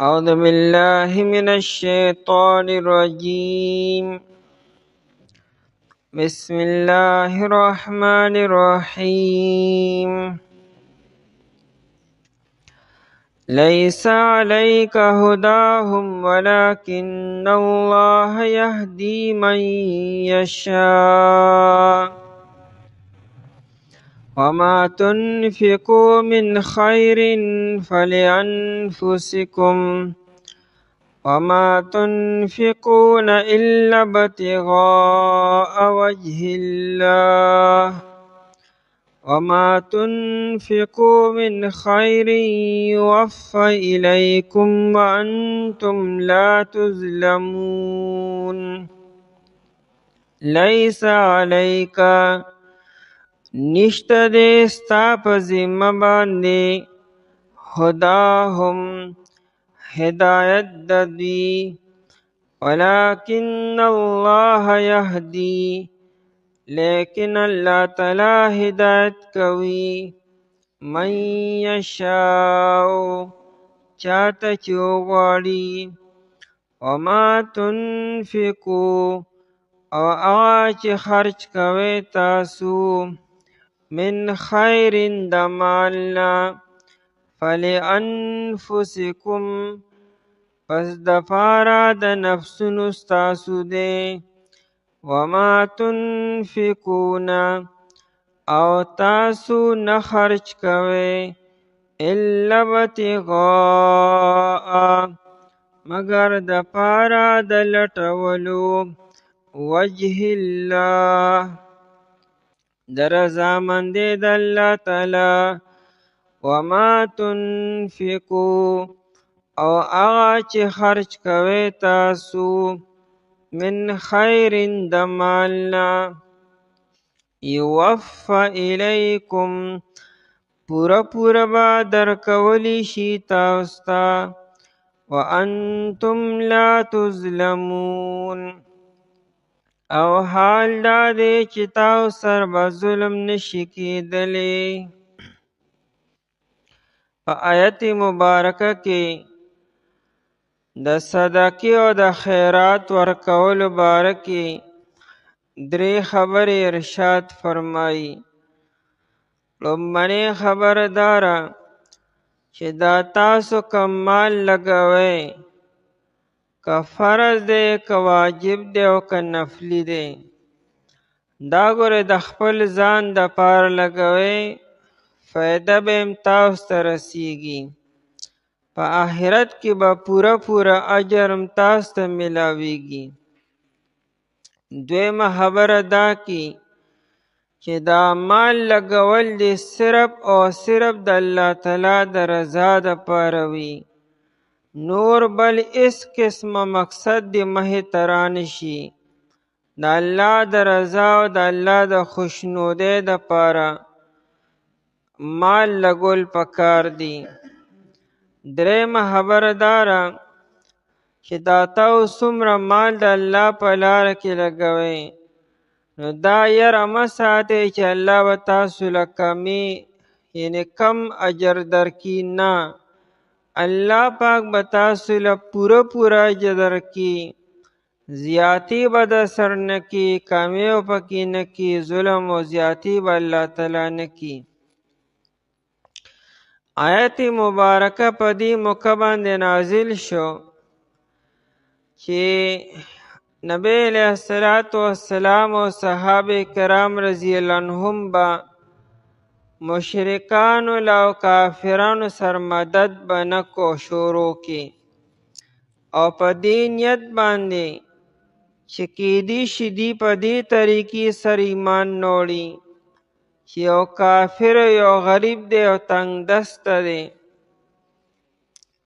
أعوذ بالله من الشيطان الرجيم. بسم الله الرحمن الرحيم. ليس عليك هداهم ولكن الله يهدي من يشاء وما تنفقوا من خير فلأنفسكم وما تنفقون إلا ابتغاء وجه الله وما تنفقوا من خير يوفى إليكم وأنتم لا تظلمون. ليس عليك نشته دې ستا په ذمه باندې هداهم هدایت د دوی ولكن الله يهدي لیکن الله تعالی هدایت کوي من یشاء چاته چې وغواړي وما تنفقوا او هغه چې خرج کوي تاسو من خیر د مالنا فلأنفسکم پس د پاره د نفسونو ستاسو دی وما تنفقون او تاسو نه خرج کوئ الا ابتغاء مگر د پاره د لټولو وجه الله د رضامندۍ د الله تعالی وما تنفقوا او هغه چې خرج کوئ تاسو من خیر د مالنا یوفى الیکم پورا به درکولی شي تاسو ته وانتم لا تظلمون او حال دا دی چې تاسو سره به ظلم نشي کېدلی. په آیت مبارکه کې د صدقې او د خیرات ورکولو باره کې درې خبرې ارشاد فرمایي. لومړنۍ خبره دا ده چې دا تاسو کوم مال لګوئ که فرض دی که واجب دی او که نفلي دی دا ګوره د خپل ځان دپاره لګوئ فایده به هم تاسو ته رسیږي په آخرت کې به پوره اجر هم تاسو ته میلاویږي. دویمه خبره دا کی چې دا مال لګول دی صرف او صرف د الله تعالی د رضا دپاره وي نور بل هیڅ قسمه مقصد دی مخې ته رانشي د الله د رضا او د الله د خوشنودۍ دپاره مال لګول پکار دی. درېیمه خبره دا ده چې دا تاسو څومره مال د الله په لاره کې لګوئ نو دا یره مه ساتئ چې الله به تاسو له کمې یعنې کم اجر درکړي نه الله پاک به تاسو له پوره اجر درکړي زیاتی به در سره نه کړي کمې به پکې نه کړي ظلم او زیاتی به الله تعالی نه کړي. آیت مبارکه په دې موقع باندې نازل شو چې نبی علیہ السلام او صحابه کرام رضی الله عنهم با مشرکانو او کافرانو سر مدد بنکو شروع کی او په دې نیت باندې چې کېدی شي دی په دې طریقې سر ایمان نوړي چې یو کافر یو غریب دی او تنگ دسته دی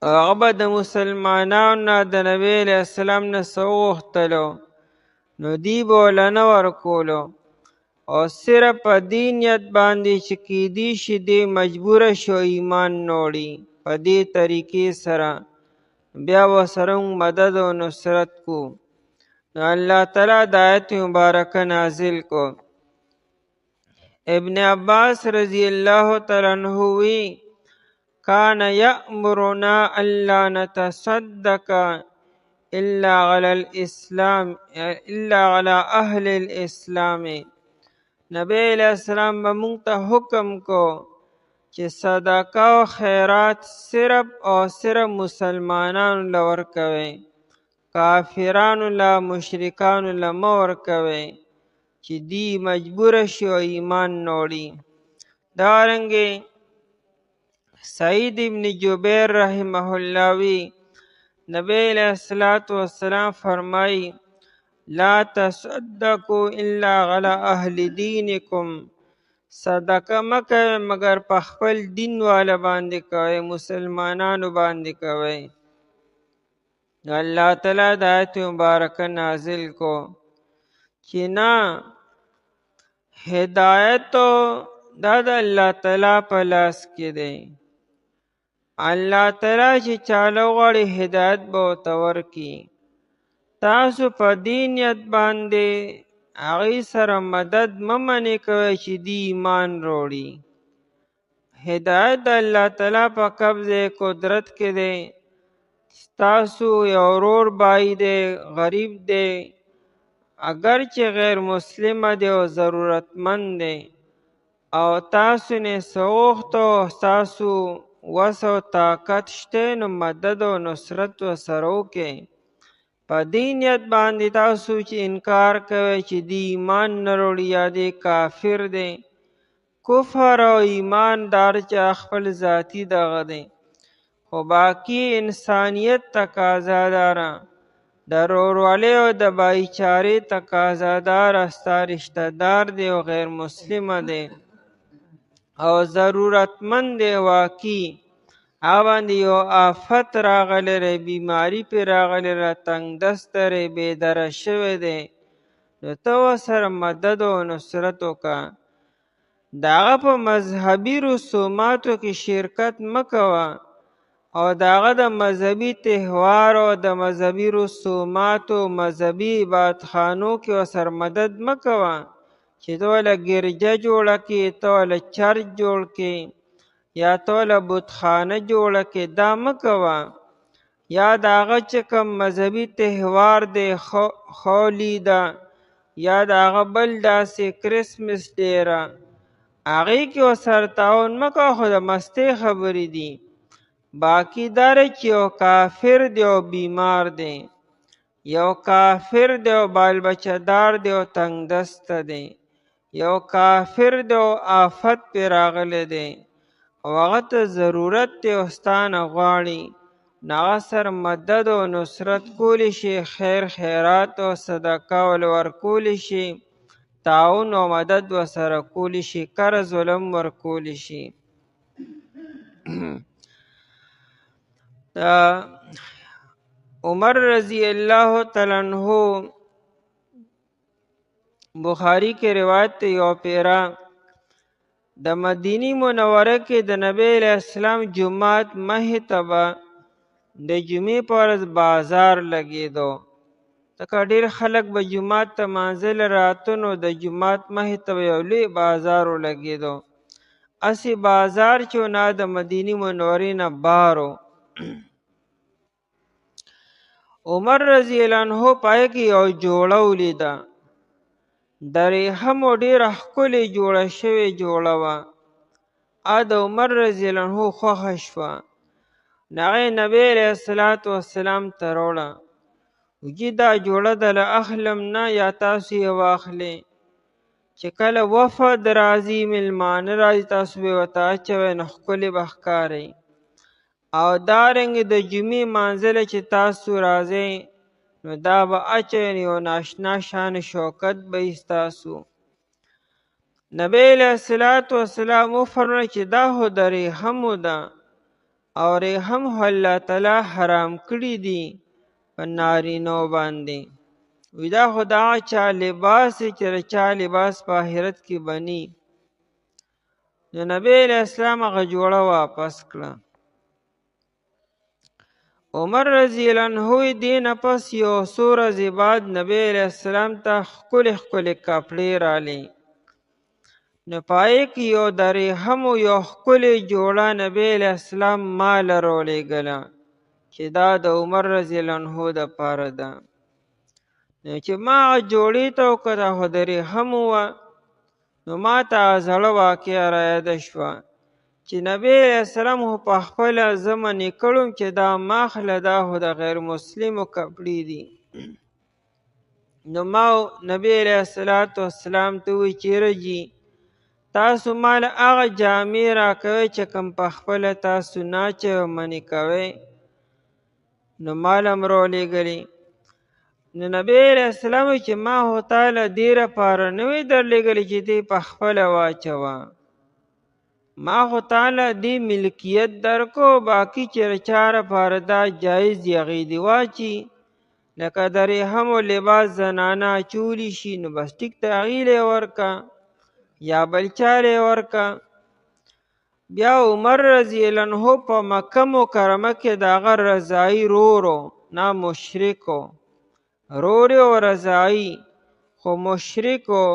هغه به د مسلمانانو نه د نبی علیه السلام نه څه وغوښتلو نو دی به ورله نه ورکولو او صرف په دې نیت باندې چې کېدی شي دی مجبوره شو ایمان نوړي په دې طریقې سره بیا ورسره مدد او نصرت کو نو الله تعالی د آیت مبارکه نازل کو. ابن عباس رضی الله تعالی عنہ وی کان یأمرنا الا نتصدق الا علی اهل الاسلام. نبی علیہ السلام به مونږ ته حکم کو چې صدقه او خیرات صرف او صرف مسلمانانو له ورکوئ، کافرانو له مشرکانو له مه ورکوئ چې دی مجبوره شي او ایمان نه وړي. دارنګې سعید ابن جبیر رحمه الله وی نبی علیہ السلام فرمائی لا تصدقوا الا علی اهل دینکم، صدقه مکوئ مگر په خپل دین والا باندې کوئ، مسلمانانو باندې کوئ. الله تعالی د آیت مبارکه نازل کو چې نه هدایت دا د الله تعالی په لاس کې دی. الله تعالی چې چاله غواړي هدایت به ورته ورکړي. تاسو په دې نیت باندې هغې سره مدد مه منې کوئ چې دی ایمان راوړي. هدایت د الله تعالی په قبضه قدرت کې دی. ستاسو یو ورور بای دی، غریب دی، اگر چې غیر مسلمه دی او ضرورتمند دی او تاسو نه څه وغوښتو او ستاسو وس او طاقت شته نو مدد او نصرت ورسره وکړئ. په دې نیت باندې تاسو چې انکار کوئ چې دی ایمان نه راوړي یا دی کافر دی، کفر او ایمان دار چې خپل ذاتی دغه دی، خو باقی انسانیت تقاضا داره، د ورورولۍ او د بایچارې تقاضا داره. ستا رشته دار دی او غیر مسلمه دی او ضرورتمند دی، واقعي هغه باندې یو آفت راغلی دی، بیماري پرې راغلی ده، تنګ دسته دی، بېدره شوی دی، نو ته ورسره مدد او نصرت وکړه. د هغه په مذهبي رسوماتو کې شرکت مه کوه او د هغه د مذهبي تهوارو او د مذهبي رسوماتو مذهبي عبادتخانو کې ورسره مدد مه کوه چې ته وله ګرجه جوړه کړې، ته وله چرچ جوړ کړې یا ته وله بتخانه جوړه کړې. دا مه کوه. یا د هغه چې کوم مذهبي تهوار دی، خولی ده یا د هغه بل داسې کرسمس ډیره، هغې کې ورسره تعاون مه کوه، خو د مستۍ خبرې دي. باقی داره چې یو کافر دی او بیمار دی، یو کافر دی او بال بچه دار دی او تنگ دسته دی، یو کافر دی او آفت پې راغلی دی او هغه ته ضرورت دی او ستا نه غواړي، نو هغه سره مدد او نصرت کولی شي، خیر خیرات او صدقه ورکولی شي، تعاون او مدد ورسره کولی شي، قرض ولم ورکولی شي. عمر رضی اللہ تعالی عنہ بخاری کې روایت ته یو پیرا د مدینی منوره کې د نبی علیہ السلام جمعات مخې ته به د جمعې په ورځ بازار لګېدو. ځکه ډېر خلک به جومات ته لمانځه له راته نو د جومات مخې ته به یو لوی بازار ولګېدو. هسې بازار چې و نه د مدینې منورې نه بار و. عمر رضی الله عنه پای کې یو جوړه ولیده، د ریحمو ډېره ښکلې جوړه شوې جوړه وه. د عمر رضی الله عنه خوښه شوه. هغې نبی علیه السلام ته راوړه، وجي دا جوړه دله اخلم نه یا تاسو یې واخلئ، چې کله وفد راځي، میلمانه راځي، تاسو به یې ورته اچوئ نو ښکلې به ښکارئ. او دارنګې د جمعې مانځله چې تاسو راځئ نو دا به اچوئ، یو ناشنا شان شوکت به وي ستاسو. نبی علیه السلام وفرمایل چې دا خو د ریحمو ده او ریحم خو الله تعالی حرام کړي دي په نارینو باندې. وی دا خو د هغه چا لباس دی چې د چا لباس په آخرت کې بني. نو نبی علیه السلام هغه جوړه واپس کړه. عمر رضی الله عنه دې نه پس یو څو ورځې بعد نبی علیه السلام ته ښکلې ښکلې کپړې راغلې. نو پای کې یو د ریحمو یو ښکلې جوړه نبی علیه السلام ما له راولېږله چې دا د عمر رضی الله عنه دپاره ده. نو چې ما هغه جوړې ته وکته خو د ریحمو وه، نو ما ته هغه زړه واقعه رایاده شوه چې نبی علیه السلام خو پخپله زه منې کړم چې دا ما اخله، دا خو د غیر مسلمو کپړې دي. نو ما نبی علیه السلام ته ووایي چېرې ځي، تاسو مال هغه جامې راکوئ چې کوم پخپله تاسو ناچئ او منې کوئ. نو مال هم راولېږلې. نو نبی علیه السلام وایي چې ما خو تا له دې لپاره نه وی درلېږلې چې دې پخپله واچوه، ما خو تا له دې ملکیت درکو، باقي چې چا لپاره دا جایز دي هغې دې واچي. لکه د ریحمو لباس زنانه اچولی شي نو بس ټیک ته هغې له یې ورکه یا بل چا له یې ورکه. بیا عمر رضی الله عنه په مکه مکرمه کې د هغه رضاعي رورو، نه مشرکو، رور یې و رضاعي خو مشرکو.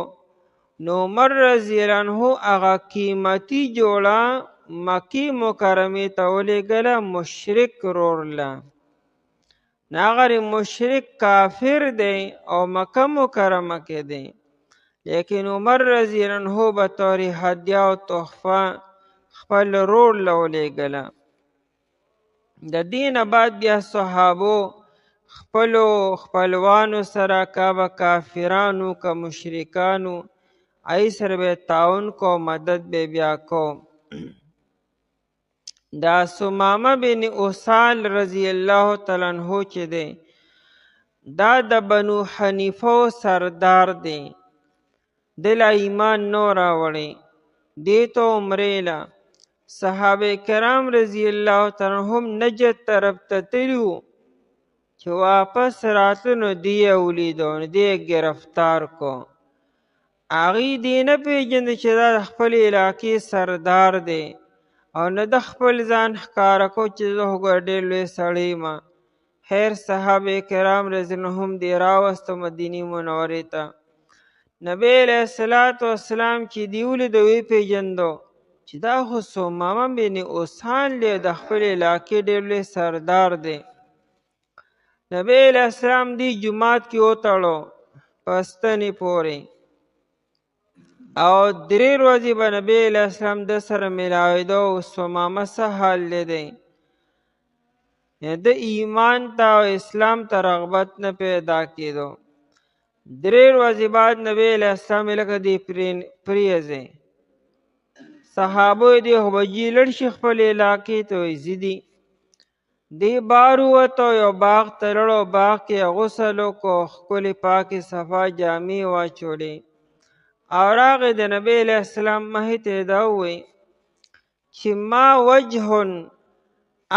نو عمر رضی الله عنه هغه قیمتي جوړه مکې مکرمې ته ولېږله مشرک رور له. نو هغه مشرک کافر دی او مکه مکرمه کې دی، لیکن عمر رضی الله عنه به طور هدیه او تحفه خپل رور له ولېږله. د دې نه بعد بیا صحابو خپلو خپلوانو سره که به کافرانو که مشرکانو هغې سره به یې تعاون کو، مدد به بیا کو. دا ثمامه بن اسال رضی الله تعالی عنه چې دی دا د بنو حنیفه سردار دی، دې له ایمان نو راوړی، دې ته عمرې له صحابه کرام رضی الله تعالی عنهم نجد طرف ته تللي وو چې واپس راتلو نو دې یې ولیدو، نو دې یې ګرفتار کو. هغې دې نه پېژنده چې دا د خپلې علاقې سردار دی او نه د خپل ځان ښکاره کو چې زه خو ډېر لوی سړی یم. خیر صحابه کرام رضی الله عنهم دې راوسته مدینې منورې ته. نبی علیه السلام چې دې ولیده ویې پېژندو چې دا خو ثمامه بن اسال دی، د خپلې علاقې ډېر لوی سردار دی. نبی علیه السلام دې جومات کې وتړو په ستنې پورې، او 3 ورځې به نبی علیه السلام د سره میلاوېده او ثمامه څه حال دی، د ایمان ته او اسلام ته رغبت نه پیدا کېدو. 3 ورځې بعد نبی علیه السلام لکه دې پرېږدئ، صحابو یې دې خو به جي لړ شي خپلې علاقې ته، وایي زه دي. دې بار ووتو، یو باغ ته لاړو، باغ کې غسل وکړو، ښکلې پاکې صفا جامې واچولې او راغی د نبی علیه السلام مخې ته یې دا ووایي چې ما وجه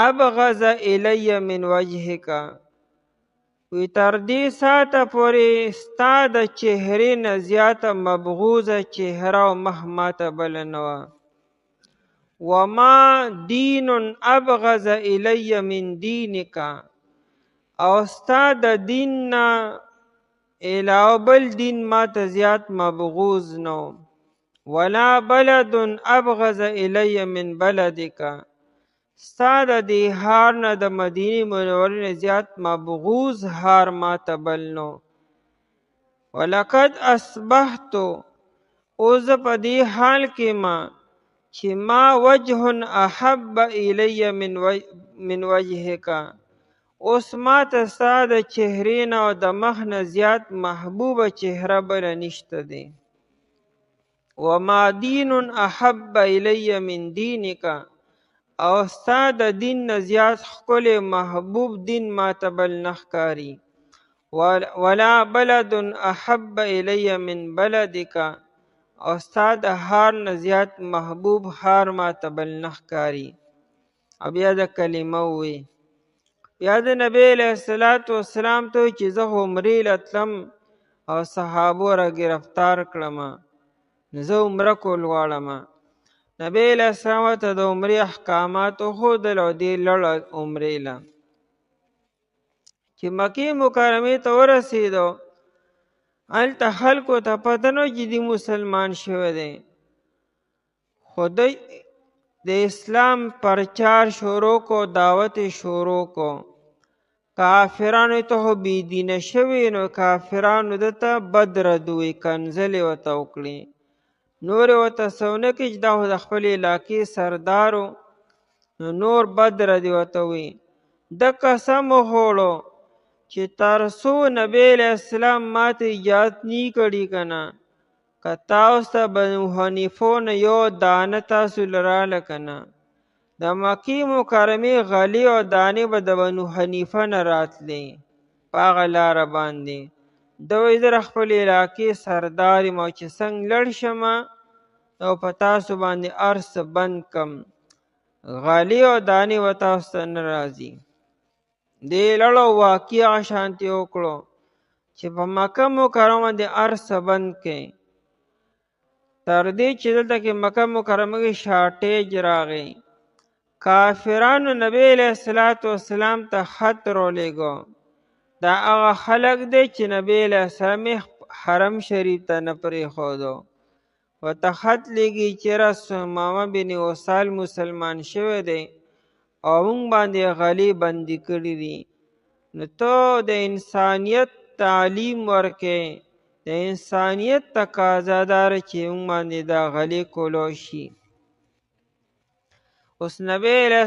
ابغض الی من وجهک، وی تر دې ساعته پورې ستا د چهرې نه زیاته مبغوضه چهره او مخ ماته بله نه وه. وما دین ابغض الی من دینک، او ستا د دین نه علاوه بل دین ماته زیات مبغوض نو. ولا بلد ابغض الی من بلدک، ستا د دې ښار نه د مدینې منورې نه زیات مبغوض ښار ماته بل نو. ولقد اصبحت، اوس زه په دې حال کې ما چې ما وجه احب الی من وجهک، اوس ماته ستا د چهرې نه او د مخ نه زیات محبوبه چهره بله نشته دی. وما دین احب الی من دینک، او ستا د دین نه زیات ښکلی محبوب دین ماته بل نه ښکاري. ولا بلد احب الی من بلدک، او ستا د ښار نه زیات محبوب ښار ماته بل نه ښکاري. او بیا د کلمه ووایي. بیا د نبی علیه السلام ته وایي چې زه خو عمرې له تلم او صحابو را ګرفتار کړمه، نو زه عمره کول غواړم. نبی علیه السلام ورته د عمرې احکامات وښودل او دې لاړه عمرې له. چې مکې مکرمې ته ورسېدو، هلته خلکو ته پته نه وه چې دې مسلمان شوی دی. خو د اسلام پرچار شروع کو، دعوت شروع کو. کافرانو ته خو بېدینه شوي، نو کافرانو ده ته بد رد ووایي، کنځلې ورته وکړي. نور یې ورته څه ونه کړي چې دا خو د خپلې علاقې سردار و، نو نور بد رد ورته ووایي. ده قسم وخوړو چې تر څو نبی علیه السلام ماته اجازت نی کړي که نه، که تاسو ته بنو حنیفو نه یو دانه تاسو له راله که نه، د مکې مکرمې غلې او دانې به د بنو حنیفه نه راتلې په هغه لاره باندې. ده وایي زه د خپلې علاقې سردار یم او چې څنګه لړ شم او په تاسو باندې هر څه بند کم، غلې او دانې به تاسو ته نه راځي. دې لړو واقع هغه شانتې وکړو چې په مکه مکرمه باندې هر څه بند کړي، تر دې چې دلته کې مکه مکرمه کې شارټیج راغی. کافرانو نبی علیه السلام ته خط راولېږه. دا هغه خلک دی چې نبی علیه السلام یې حرم شریف ته نه پرېښودو. ورته خط لیږي چې یاره ثمامه بن اسال مسلمان شوی دی او موږ باندې غلې بندي کړي دي، نو ته د انسانیت تعلیم ورکې، د انسانیت تقاضا دا ده چې موږ باندې دا غلې کولو شي. اوس نبی علیه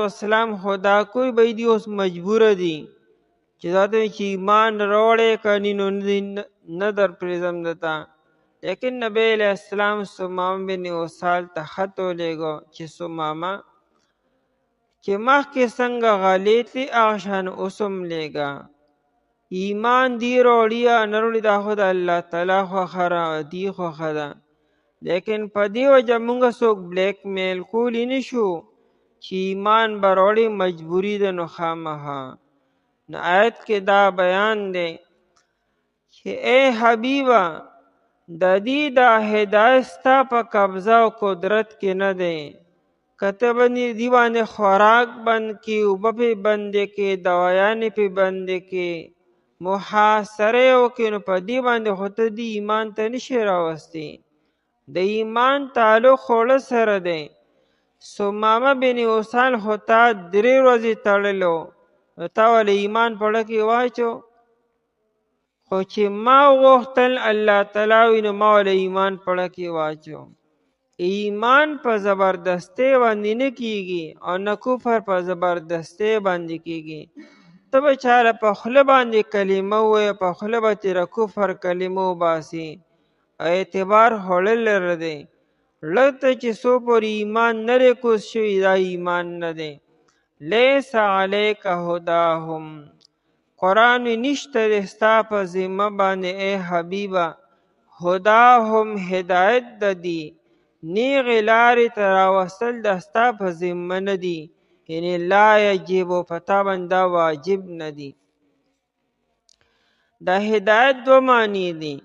السلام خدا کوئی به دی اوس مجبوره دي چې دا ته چې ایمان راوړې کني نو نه در پرېږدم درته. لیکن نبی علیه السلام ثمامه بن اسال ته خط ولېږه چې ثمامه چې مخکې څنګه غلې تلې هغه شان اوس هم لېږه. ایمان دی راوړي یا نه راوړي دا خو د الله تعالی خوښه ده، دی خوښه ده. لیکن په دې وجه موږ څوک بلیک میل کولی نه شو چې ایمان به راوړي، مجبوري ده نو خامخا. نو آیت کې دا بیان دی چې ای حبیبه د دې دا هدایت ستا په قبضه او قدرت کې نه دی. که ته دې باندې خوراک بند کړي، اوبه پې بندې کړي، دوایانې پې بندې کړي، محاصره یې وکړي، نو په دې باندې خو ته دې ایمان ته نشي راوستی. د ایمان تعلق خوړه سره دی. ثمامه بن اسال خو تا 3 ورځې تړلو، نو تا ولې ایمان په زړه کې واچو؟ خو چې ما وغوښتل الله تعالی وي نو ما ولې ایمان په زړه کې واچو. ایمان په زبردستۍ باندې نه کیږي او نه کفر په زبردستۍ باندې کیږي. ته به چاله په خوله باندې کلمه ووایې، په خوله به تېره کفر کلمه وباسي، اعتبار خوړل لره دی. زړه ته چې څو پورې ایمان نه دی کوز شوي دا ایمان نه دی. لیس علیک هداهم، قرآن نشته دی ستا په ذمه باندې ای حبیبه، هداهم هدایت د دی نیغې لارې ته راوستل د ستا په ذمه نه دي، یعنې لا یجب په تا باندې دا واجب نه دي. د هدایت 2 معنی دي.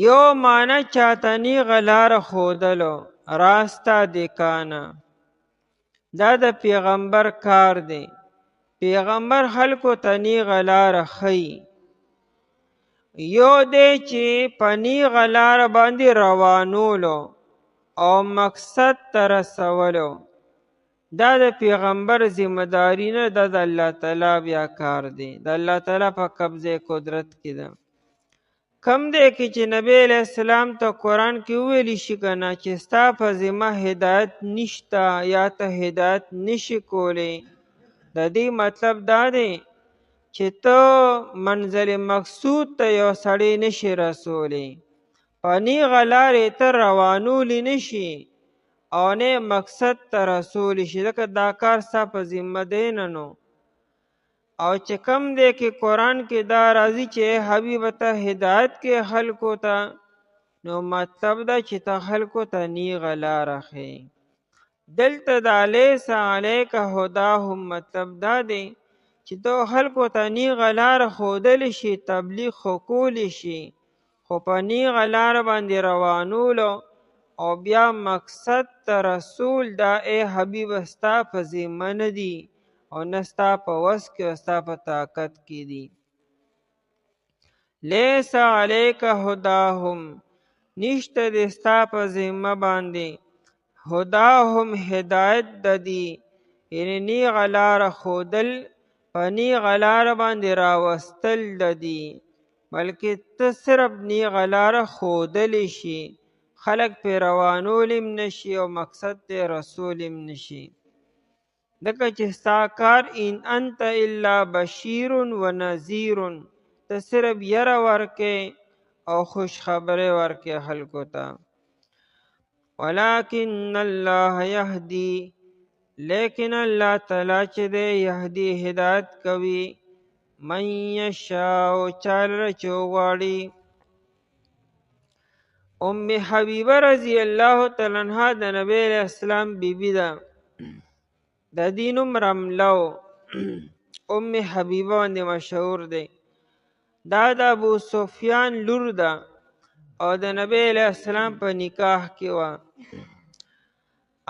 یو معنی چاته نیغه لاره ښودلو، راسته دکانه، دا د پیغمبر کار دی. پیغمبر خلکو ته نیغه لاره ښیي. یو دی چې په نیغه لاره باندې روانولو او مقصد ته رسولو، دا د پیغمبر ذمه داري نه، دا د الله تعالی بیا کار دی، د الله تعالی په قبضه قدرت کې ده. کم دی کې چې نبی علیه السلام ته قرآن کې وویلی شي که نه چې ستا په ذمه هدایت نشته یا ته هدایت نشي کولی، د دې مطلب دا دی چې ته منزل مقصود ته یو سړی نشي رسولی، په نیغه لارې ته روانولی نشي او نه مقصد ته رسولی شي، ځکه دا کار ستا په ذمه دی نه نو. او چې کم دی کې قرآن کې دا راځي چې حبیبه ته هدایت کې خلکو ته، نو مطلب دا چې ته خلکو ته نیغه لاره ښیې. دلته دا لیس علیک هداهم مطلب دا دی چې ته خلکو ته نیغه لاره ښودلی شي، تبلیغ خو کولی شي، خو په نیغه لاره باندې روانولو او بیا مقصد ته رسول دا ای حبیبه ستا په ذمه نه دي او نه ستا په وس کې او ستا په طاقت کې دي. لیس علیک هداهم، نشته د ستا په ذمه باندې هداهم هدایت د دي یعنی نیغه لاره ښودل په نیغه لاره باندې راوستل د دي بلکې ته صرف نیغه لاره ښودلی شي خلک پې روانولم نشي او مقصد ته رسولم نشي ځکه چې ستا کار ان انت الا بشیر و نذیر ته صرف یره ورکې او خوشخبرۍ ورکې خلکو ته ولکن الله یهدی لیکن الله تعالی چې دی یهدی هدایت کوي من یشاء چاله چې وغواړي ام حبیبه رضی الله تعالی عنها د نبی علیہ السلام بیبي ده د دې نوم رمله ام حبیبه باندې مشهور دی دا د ابو سفیان لور ده او د نبی علیہ السلام په نکاح کې وه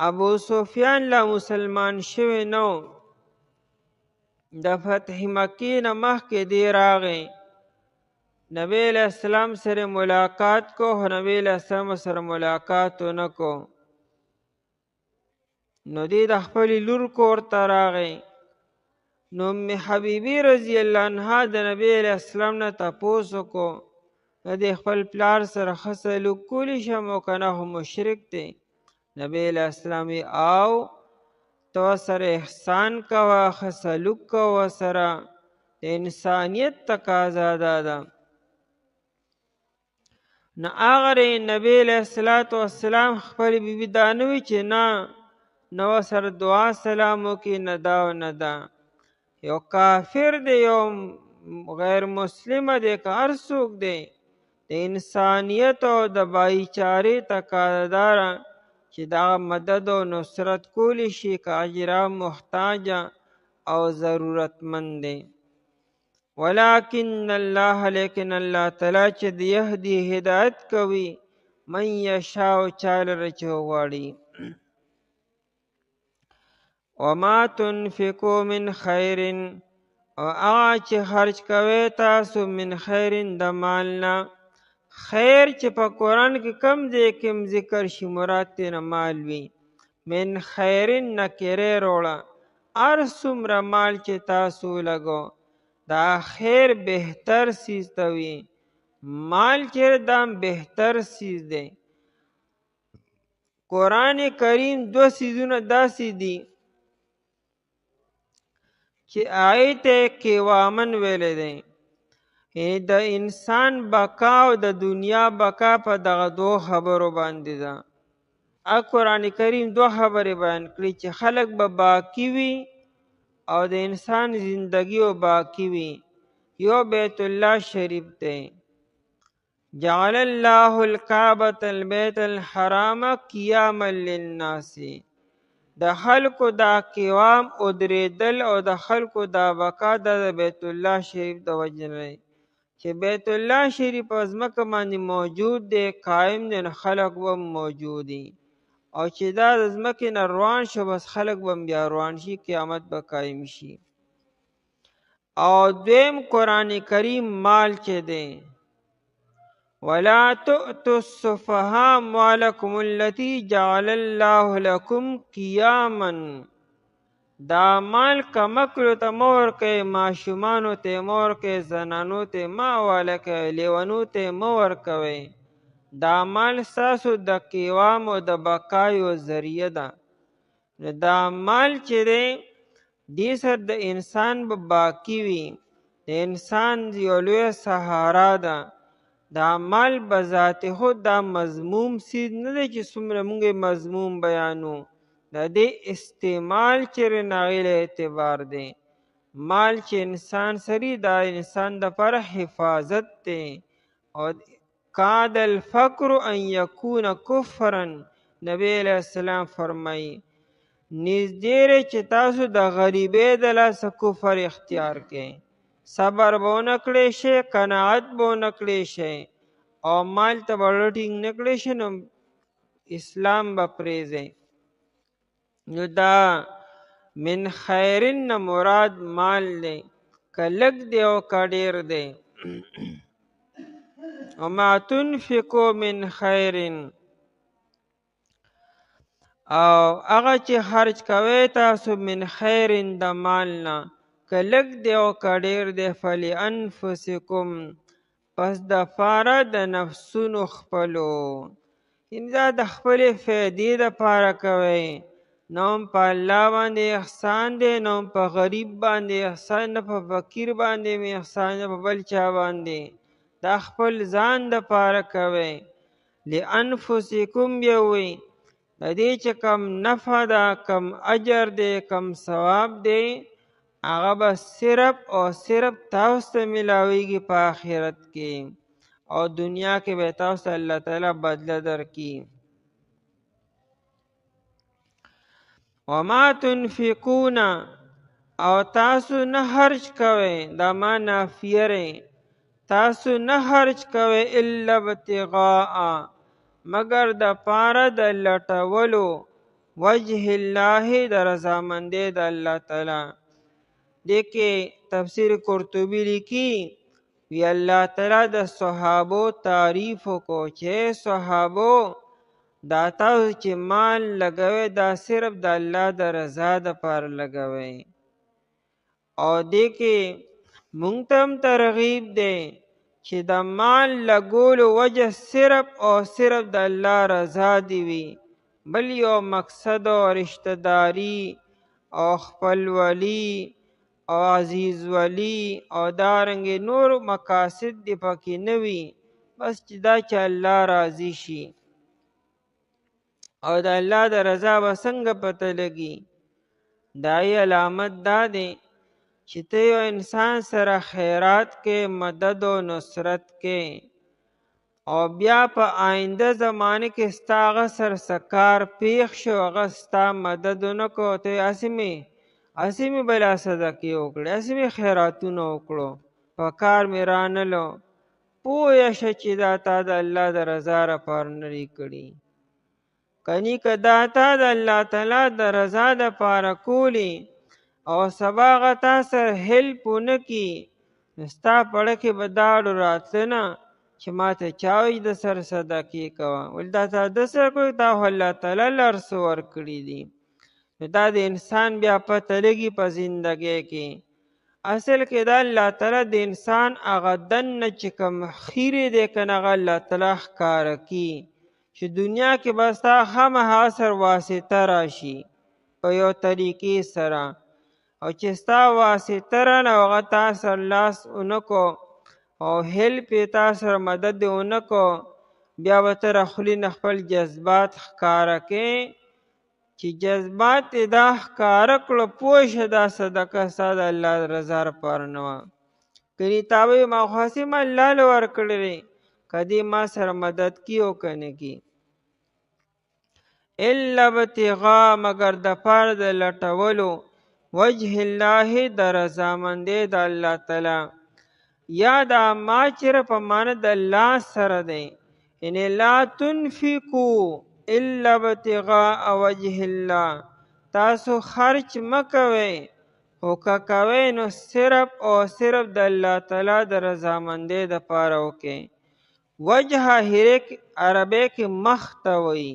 ابو سفیان لا مسلمان شوی نو د فتح مکې نه مخکې دی راغی نبی علیہ السلام سره ملاقات کو خو نبی علیہ السلام سره ملاقات ونه کو نو دی د خپلې لور کور ته راغی نو ام حبیبی رضی الله عنها د نبی علیہ السلام نه تپوس وکړو د خپل پلار سره ښه سلوک کولی شم او که نه خو مشرک دی نبی علیہ السلام او تو سره احسان کوه ښه سلوک کوه سره د انسانیت تقاضا دا ده نه هغه نبی علیہ السلام خپل بیبي دا نه وي چې نه نو سره دعا سلام وکړي نه دا او نه دا یو کافر دی یو غیر مسلمه دی که هر څوک دی د انسانیت او د بایچارې تقاضاداره چې دغه مدد او نصرت کولی شي که اجرا محتاجه او ضرورتمند دی ولکن الله لیکن الله تعالی چې د یهدي هدایت کوي من یشاء چاله چې وغواړي وما تنفقوا من خیر او هغه چې خرج کوئ تاسو من خیر د مال نه خیر چې په قرآن کې کم ځای کې ذکر شي مراد ترې مال وي من خیر نکرې روړه هر څومره مال چې تاسو لګو دا خیر بهتر سیز ته وي مال چې دا بهتر سیز دی قرآن کریم دو سیزونه داسې دي چې آیت قوامن ویلې دی د انسان بقا او د دنیا بقا په دغه دو خبرو باندې ده قرآن کریم دو خبرې بیان کړي چې خلک به باقی وي او د انسان زندگی او باقی وي یو بیت الله شریف دی جعل الله الکعبة البیت الحرام قیاما للناس د خلکو دا قوام او درېدل او د خلکو دا بقا د بیت الله شریف د وجې نه چې بیت الله شریف په ځمکه باندې موجود دی قائم دی نو خلک به موجود دي او چې دا د ځمکې نه روان شو بس خلک به بیا روان شي قیامت به قایم شي او دویم قرآن کریم مال چې دی ولا تؤتوا السفهاء اموالکم التي جعل الله لكم قیاما دا مال کمکلو ته مه ورکوئ ماشومانو ته مه ورکوئ زنانو ته مه حواله کوئ لیونو ته مه ورکوئ دا مال ستاسو د قوام او د بقا یو ذریعه ده نو دا مال چې دی دې سره د انسان به باقی وي د انسان یو لویه سهارا ده دا مال به ذات خود دا مضموم سیز نه دی چې څومره موږ مضموم بیانو د دې استعمال چې ناغیل اعتبار دی مال چې انسان سری دا انسان د پر حفاظت دی او کاد الفقر ان یکون کفرا نبی علیہ السلام فرمائی نزدې چې تاسو د غریبۍ د لاسه کفر اختیار کړئ صبر به ونه کړی شئ قناعت به ونه کړی شئ او مال ته به ټینګ نه کړی شئ نو اسلام به پرېږدئ نو دا من خیرن نه مراد مال دی که لږ دی او که ډېر دی وما تنفقوا من خیر، او هغه چې خرج کوئ تاسو من خیر د مال نه، که لږ دی او که ډېر دی، فلانفسکم پس د پاره د نفسونو خپلو، یعنې دا د خپلې فایدې دپاره کوئ، نه هم په الله باندې احسان دی، نه هم په غریب باندې احسان، نه په فقیر باندې احسان، نه په بل چا باندې، دا خپل ځان دپاره کوئ. لانفسکم بیا وی د دې چې کم نفع ده، کم اجر دی، کم ثواب دی، هغه به صرف او صرف تاسو ته میلاویږي په آخرت کې، او دنیا کې به تاسو ته الله تعالی بدله درکړي. وما تنفقون او تاسو نه خرج کوئ، دا ما نافیه دی، تاسو نه خرج کوئ الا ابتغاء مگر د پاره د لټولو وجه الله د رضامندۍ د الله تعالی. دې کې تفسیر قرطبي لیکي وی الله تعالی د صحابو تعریف وکړو چې صحابو دا تاسو چې مال لګوئ دا صرف د الله د رضا دپاره لګوئ، او دې کې مونږ ته هم ترغیب دی چې د مال لګولو وجه صرف او صرف د الله رضا دی وي، بل یو مقصد او رشته داری او خپلولی او عزیز ولی او دارنګې نور مقاصد دی پکې نه وي، بس چې دا چې الله راضي شي، او د الله د رضا به څنګه پته لګي؟ دای علامت دا دی چې ته یو انسان سره خیرات کې، مدد و نصرت کې، او بیا په آینده زمانه کې ستا هغه سره څه کار پیښ شو، هغه ستا مدد ونه کړو، ته هسې مې بلا صدقې وکړې، هسې مې خیراتونه وکړو، په کار مې رانلو، پوه شه چې دا تا د الله د رضا لپاره نه دی کړي. کنی که دا تا د الله تعالی د رضا دپاره کولی او سبا هغه تا سره هیلپ ونه کي، نو ستا پړه کې به داړو راتله نه چې ما ته چا وایي د سره صدقې کوه، ولې دا تا د سره کوي، تا خو الله تعالی له هر څه ورکړي دي. نو دا د انسان بیا پته لګي په زندګۍ کې، اصل کې دا الله تعالی د انسان هغه دننه چې کوم خیرې دی که نه هغه الله تعالی ښکاره کي، چې دنیا کې به ستا خامخا سره واسطه راشي په یو طریقې سره، او چې ستا واسطه رانه هغه تا سره لاس ونه کو او هیلپ یې تا سره مدد یې ونه کو، بیا به ته له خولې نه خپل جذبات ښکاره کوې، چې جذبات یې دا ښکاره کړو پوه شه دا صدقه ستا د الله رضا لپاره نه وه، کنې تا به وایي ما خو هسې م الله له ورکړی دی، که دې ما سره مدد کي او که نه کي. الا ابتغاء مگر د پاره د لټولو وجه الله د رضامندۍ د الله تعالی، یا دا ما چیرې په معنی د الله سره دی، یعنې لا تنفقو الا ابتغاء وجه الله، تاسو خرچ مه کوئ، خو که کوئ نو صرف او صرف د الله تعالی د رضامندۍ دپاره وکئ. وجه عربی کې مخ ته وایي،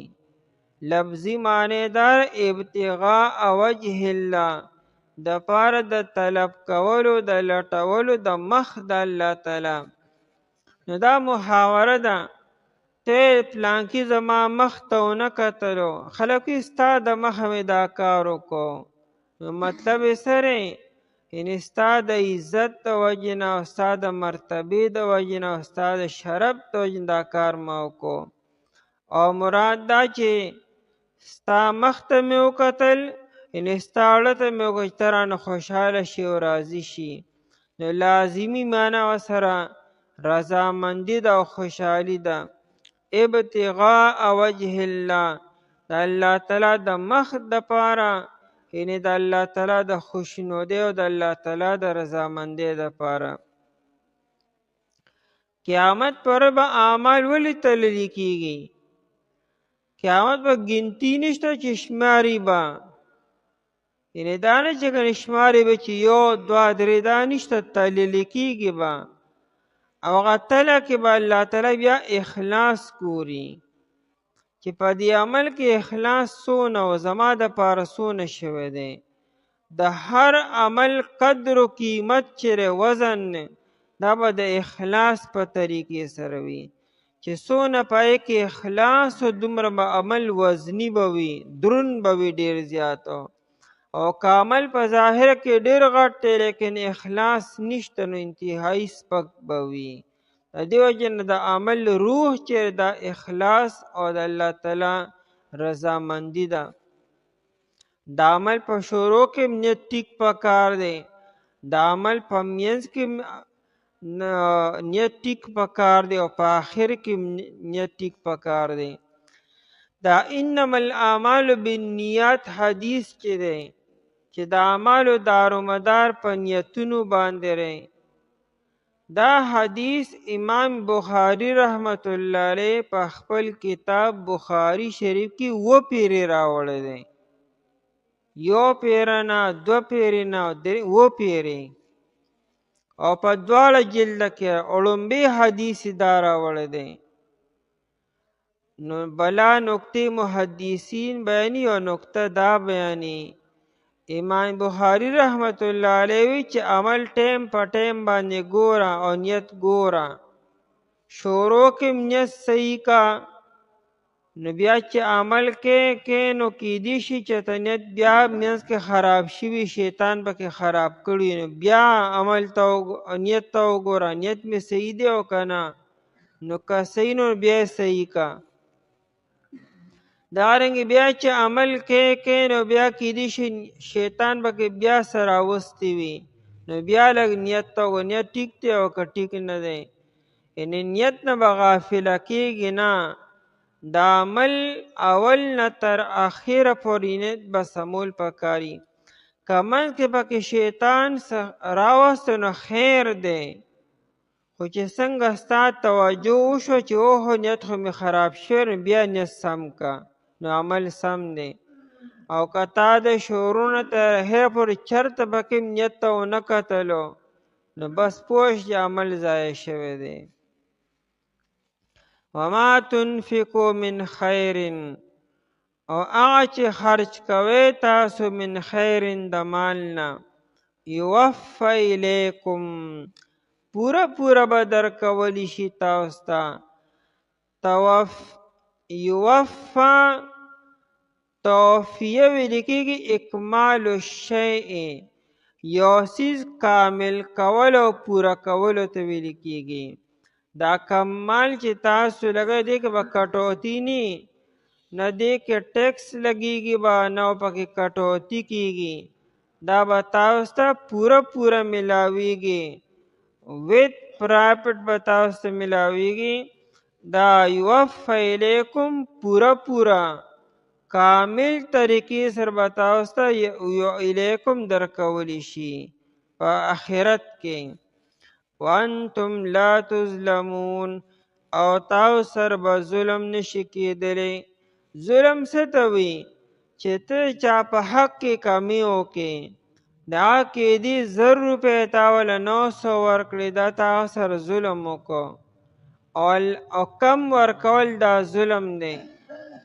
لفظي معنی دار ابتغاء وجه الله، د پاره د طلب کولو د لټولو د مخ د الله تعالی. نو دا محاوره ده، ته پلانکي زما مخ ته ونه کتلو، خلک وایي ستا د مخه مې دا کار وکړو، نو مطلب یې څه دی؟ یعنې ستا د عزت د وجې نه او ستا د مرتبې د وجې نه او ستا د شرف د وجې نه دا کار ما وکړو، او مراد دا چې ستا مخ ته مې وکتل، یعنې ستا اړه ته مې وکړه چې ته رانه خوشحاله شي او راضي شي، نو لازمي معنا ورسره رضامندي ده او خوشحالي ده. ابتغاء وجه الله، د الله تعالی د مخ دپاره، یعنې د الله تعالی د خوشنودۍ او د الله تعالی د رضامندۍ دپاره. قیامت پر به اعمال ولې تللي کېږي؟ قیامت به ګنتي نشته چې شماري به، یعنې دا نه چې کنه شماري به چې 1 2 3 دا نشته، تللي کېږي به. او هغه تله کې به الله تعالی بیا اخلاص ګوري چې په دې عمل کې اخلاص څونه او زما دپاره څونه شوی دی. د هر عمل قدر و قیمت چې وزن دا به د اخلاص په طریقې سره وي چې څونه پای کې اخلاص و دومره به عمل وزني به وي، دروند به وي ډېر زیات. او که عمل په ظاهر کې ډېر غټ دی لیکن اخلاص نشته نو انتهایي سپک به وي. د دې وجې نه د عمل روح چې دا اخلاص او د الله تعالی رضامندي ده. د عمل په شروع کې نیت ټیک پکار دی، د عمل په منځ کې نیت ټیک پکار دی او په آخر کې نیت ټیک پکار دی. دا انما الاعمال بالنیات حدیث چې دی چې د اعمالو دارومدار په نیتونو باندې دی، دا حدیث امام بخاری رحمت الله علیه په خپل کتاب بخاری شریف کې 7 پیرې راوړی دی. 1 پیره نه، 2 پیرې نه، 7 پیرې، او په دواړه جلده کې اړومبی حدیث دا راوړی دی. نو بلا نکتې محدثین بیاني او نکته دا بیاني. امام بخاری رحمت الله علیه وی چې عمل ټیم په ټیم باندې ګوره او نیت ګوره. شروع کې نیت صحیح کا، نو بیا چې عمل کې نو کیدی شي چې ته نیت بیا منځ کې خراب شوي، شیطان پکې خراب کړي، نو بیا عمل ته نیت ته وګوره نیت مې صحیح دی او که نه، نو که صحیح نو بیا صحیح کا. دارنګې بیا چې عمل کې نو بیا کیدی شي شیطان پکې بیا سره راوستی وي، نو بیا لږ نیت ته وګوره نیت ټیک دی او که ټیک نه دی. یعنې نیت نه به غافله کېږي نه، دا عمل اول نه تر اخره پورې نیت به سمول پکاري. که منځ کې پکې شیطان راوسته نو خیر دی، خو چې څنګه ستا توجه وشو چې اوهو نیت خو مې خراب شوی، نو بیا نیت سم کا، نو عمل سم دی. او که تا د شروع نه تر اخره پورې چرته پکې نیت ته ونه کتلو، نو بس پوه چې عمل ضایع شوی دی. وما تنفقوا من خیر، او هغه چې خرج کوئ تاسو من خیر د مال نه، یوفی الیکم پوره به درکولی شي تاسو ته. یوفا توفیه ویل کېږي اکمال الشیء، یو څیز کامل کول او پوره کولو ته ویل کېږي. دا کمال چې تاسو لګوئ دې کې به کټوتي نه دې کې ټیکس لګېږي به نه پکې کټوتي کېږي، دا به تاسو ته پوره ملاویږي، ویت پرافټ به تاسو ته ملاویږي. دا یوفی الیکم پوره کامل طریقې سره به تاسو ته الیکم درکولی شي په آخرت کې. وانتم لا تظلمون، او تاسو سره به ظلم نشي کېدلی. ظلم څه ته وي؟ چې ته چا په حق کې کمی وکړې، دا کېدي 1000 روپۍ تا وله 900 ورکړې، دا تا سره ظلم وکړو، او کم ورکول دا ظلم دی،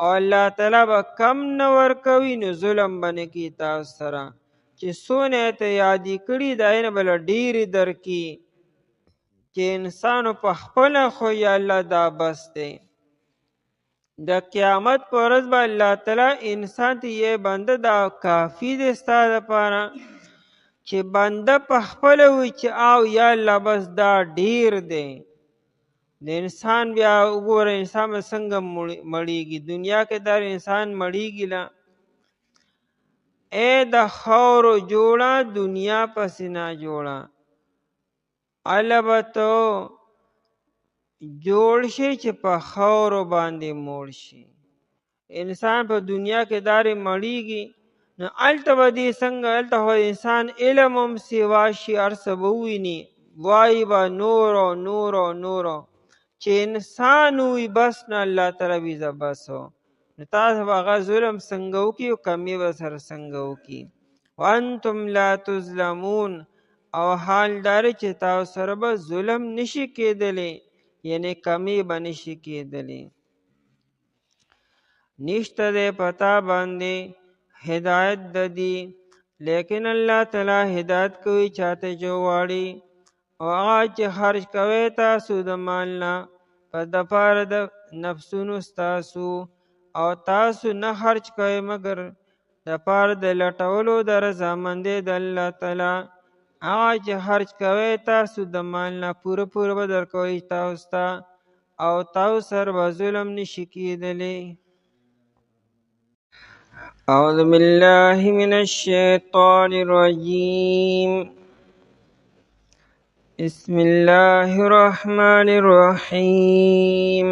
او الله تعالی به کم نه ورکوي، نو ظلم به نه کړي تاسو سره. چې څونه ته یادې کړي د هغې نه به له ډېرې درکړي، چې انسانو په خپله خو یا الله دا بس دی. د قیامت په ورځ به الله تعالی انسان ته یې بنده دا کافي دی ستا دپاره، چې بنده په خپله وي چې او یا الله بس دا ډیر دی. د انسان بیا وګوره انسان به څنګه مړیږي، دنیا کې دا انسان مړیږي لا. ای د خاورو جوړه دنیا پسې نه جوړه، هله به ته جوړ شي چې په خاورو باندې موړ شي. انسان په دنیا کې دارې مړیږي، نو هلته به دې څنګه، هلته خو انسان علم هم سیوا شي، هر څه به وویني، وایي به نورو چې انسان وي بس نه الله تعالی وي زه بس و. نو تاسو به هغه ظلم څنګه وکړي او کمې به سره څنګه وکړي. وانتم لا تظلمون، او حال دار چې تاسو سره به ظلم نشي کېدلی، یعنی کمی به نشي کېدلی. نشته دی پتا باندې هدایت د دی، لیکن الله تعالی هدایت کوي چاته چې غواړي. او هغه چې خرج کوي تاسو د مال نه په دپاره د نفسونو ستاسو، او تاسو نه خرج کوئ مګر دپاره د لټولو د رضامندۍ د الله تعالی. هغه چې خرج کوي تاسو د مال نه پوره پوره به درکوي تاسو ته، او تاسو سره به ظلم نشي کېدلی. اعوذ بالله من الشیطان الرجیم. بسم الله الرحمن الرحیم.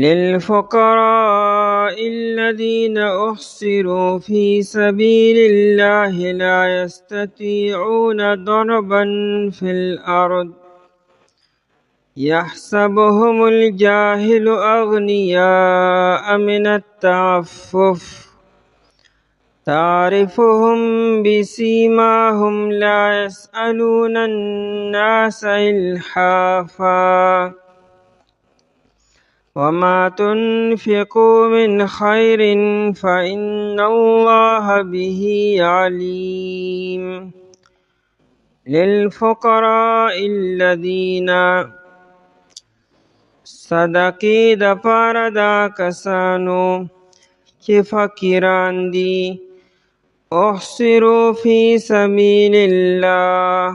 للفقراء الذين أحصروا في سبيل الله لا يستطيعون ضربا في الأرض يحسبهم الجاهل أغنياء من التعفف تعرفهم بسيماهم لا يسألون الناس إلحافا وما تنفقوا من خير فإن الله به عليم. للفقراء الذين صدقی د پاره دا کسانو چې فقیران دي، احصروا فی سبیل الله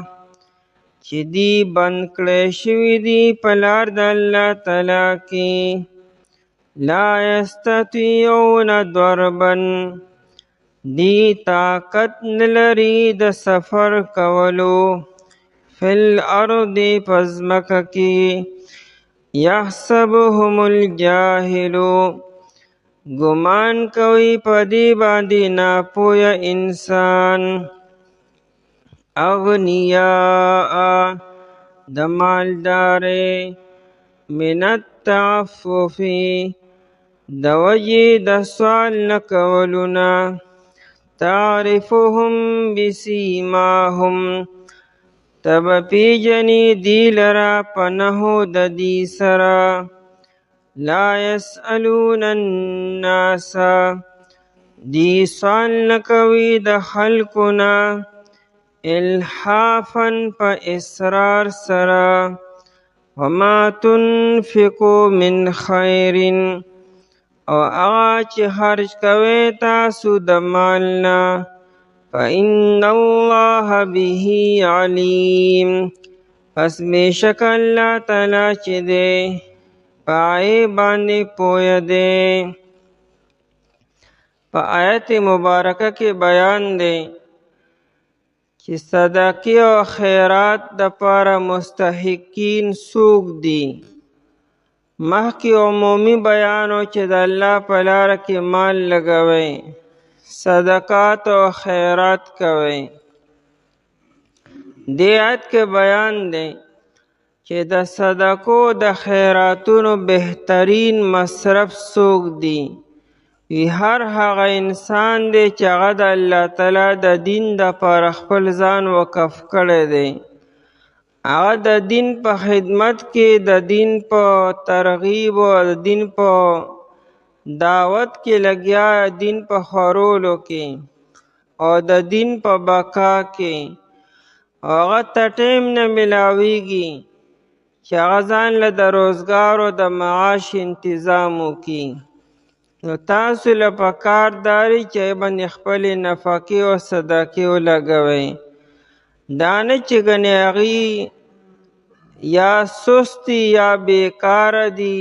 چې دی بند کړی شوي دي په لار د الله تعالی کې، لا یستطیعون ضربا دی طاقت نلري د سفر کولو، فی الارض په ځمکه کې، یحسبهم الجاهل ګمان کوي په دې باندې ناپوهه انسان، اغنیاء د مالدارۍ، من التعفف د وجې د سوال نه کولونه، تعرفهم بسیماهم تب پیجنی دی لرا پنهو د دی سرا، لا یسألون الناس دی سوال نکوي د خلقنا، الحافا پا اصرار سرا، وما تنفقو من خیر او اغا چه خرج کوي تاسو د مالنا، فإن الله به علیم پس بیشک اللہ تعالی چه دے پائے باندې پویا دے. پا آیت مبارکہ کے بیان دے چې صدقی او خیرات د پاره مستحقین سوق دی. مخکې عمومی بیانو چې د الله په لاره کې مال لګوئ، صدقات او خیرات کوئ. دې آیت کې بیان دی چې د صدقو د خیراتونو بهترین مصرف څوک دی. وی هر هغه انسان دی چې هغه د الله تعالی د دین دپاره خپل ځان وقف کړی دی. هغه د دین په خدمت کې، د دین په ترغیب او د دین په دعوت کې لګیا، دین په خورولو کې او د دین په بقا کې. هغه ته ټیم نه ملاویږي چې هغه ځان له د روزګار او د معاش انتظام وکړي. نو تاسو له پکار داري چې باندې خپلې نفقې او صدقې ولګوئ. دا نه چې ګنې هغې یا سستی یا بیکاره دي،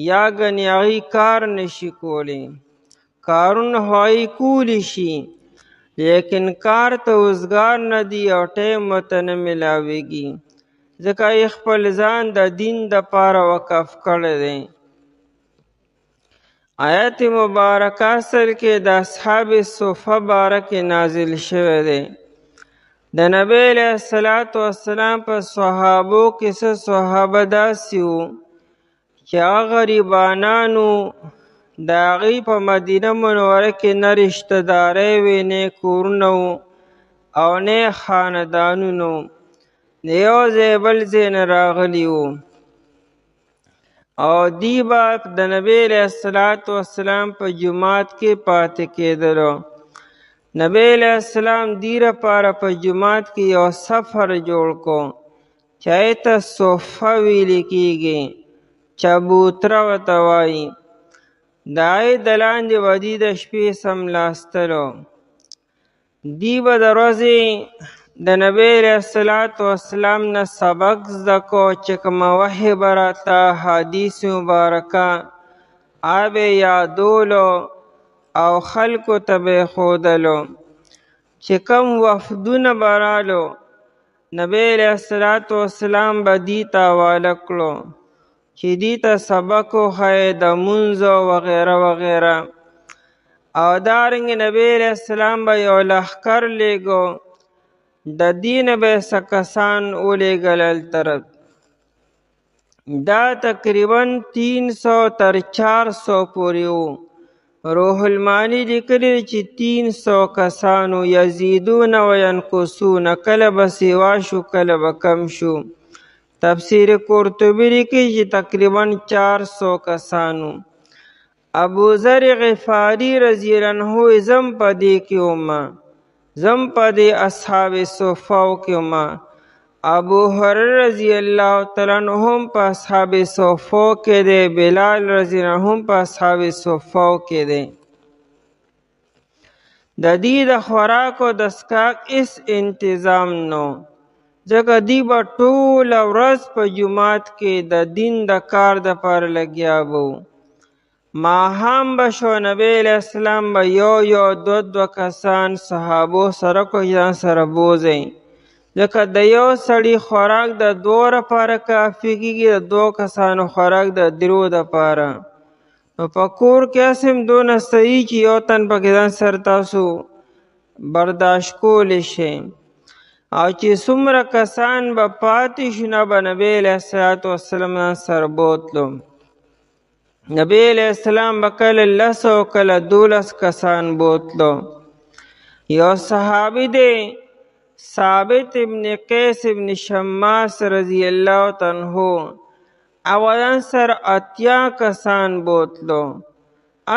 یا ګنې هغې کار نشي کولی. کارونه خو هغې کولی شي، لیکن کار ته وزګار نه دي او ټیم ورته نه ملاویږي، ځکه یې خپل ځان د دین دپاره وقف کړی دی. آیت مبارکه اصل کې د اصحاب صفه باره کې نازل شوی دی. د نبی علیه السلام په صحابو کې څه صحابه داسې وو چې هغه غریبانانو د هغې په مدینه منوره کې نه رشته دارۍ وې، نه کورونه وو او نه خاندانونه وو، د یو ځای بل ځای نه راغلي وو. او دی به د نبی علیه السلام په جومات کې پاتې کېدلو. نبی علیه السلام دی لپاره په جومات کې یو سفر جوړ کو چې هغې ته صفه ویلې کېږي، چبوتره ورته وایي. د هغې د لاندې به دی د شپې څملاستلو. دی به د ورځې د نبی علیه السلام نه سبق زده کو چې کومه وحی به راته حدیث مبارکه هغه به یې یادولو او خلکو ته به یې ښودلو. چې کوم وفدونه به رالو نبی علیه السلام به دې ته حواله کړو چې دې ته سبق وښایي د لمونځ وغیره وغیره. او دارنګې نبی علیه السلام به یو لښکر لیږو، د دې نه به یې څه کسان ولېږل هلته. دا تقریبا 300 تر 400 پورې وو. روح المانی لیکلي چې 300 کسانو، یزیدون و ینقصون، کله به سیوا شو کله به کم شو. تفسیر قرطبي لیکي چې تقریبا 400 کسانو. ابو ذر غفاری رضی الله عنه زم په دې کې ومه، زم په دې اصحاب صفاو کې ومه. ابو هريره رضی الله تعالی عنه هم په اصحاب صفاو کې دی، بلال رضی الله عنه هم په اصحاب صفاو کې دی. د دې د خوراک او د څښاک هېڅ انتظام نو، ځکه دی به ټوله ورځ په جومات کې د دین د کار دپاره لګیا به و. ماښام به شو، نبی علیه السلام به یو دوه کسان صحابو سره کو ځان سره بوځئ، ځکه د یو سړي خوراک د 2 لپاره کافي کېږي، د 2 کسانو خوراک د 3 دپاره. نو په کور کې هسې هم دونه صحیح چې یو تن پکې ځان سره تاسو برداشت کولی شئ. او چې څومره کسان به پاتې شو نه به نبی علیه السلام ځان سره بوتلو. نبی علیه السلام به کله 10 او کله 12 کسان بوتلو. یو صحابي دی ثابت ابن قیس ابن شماس رضی الله تعالی عنہ، هغه ځان سره 80 کسان بوتلو.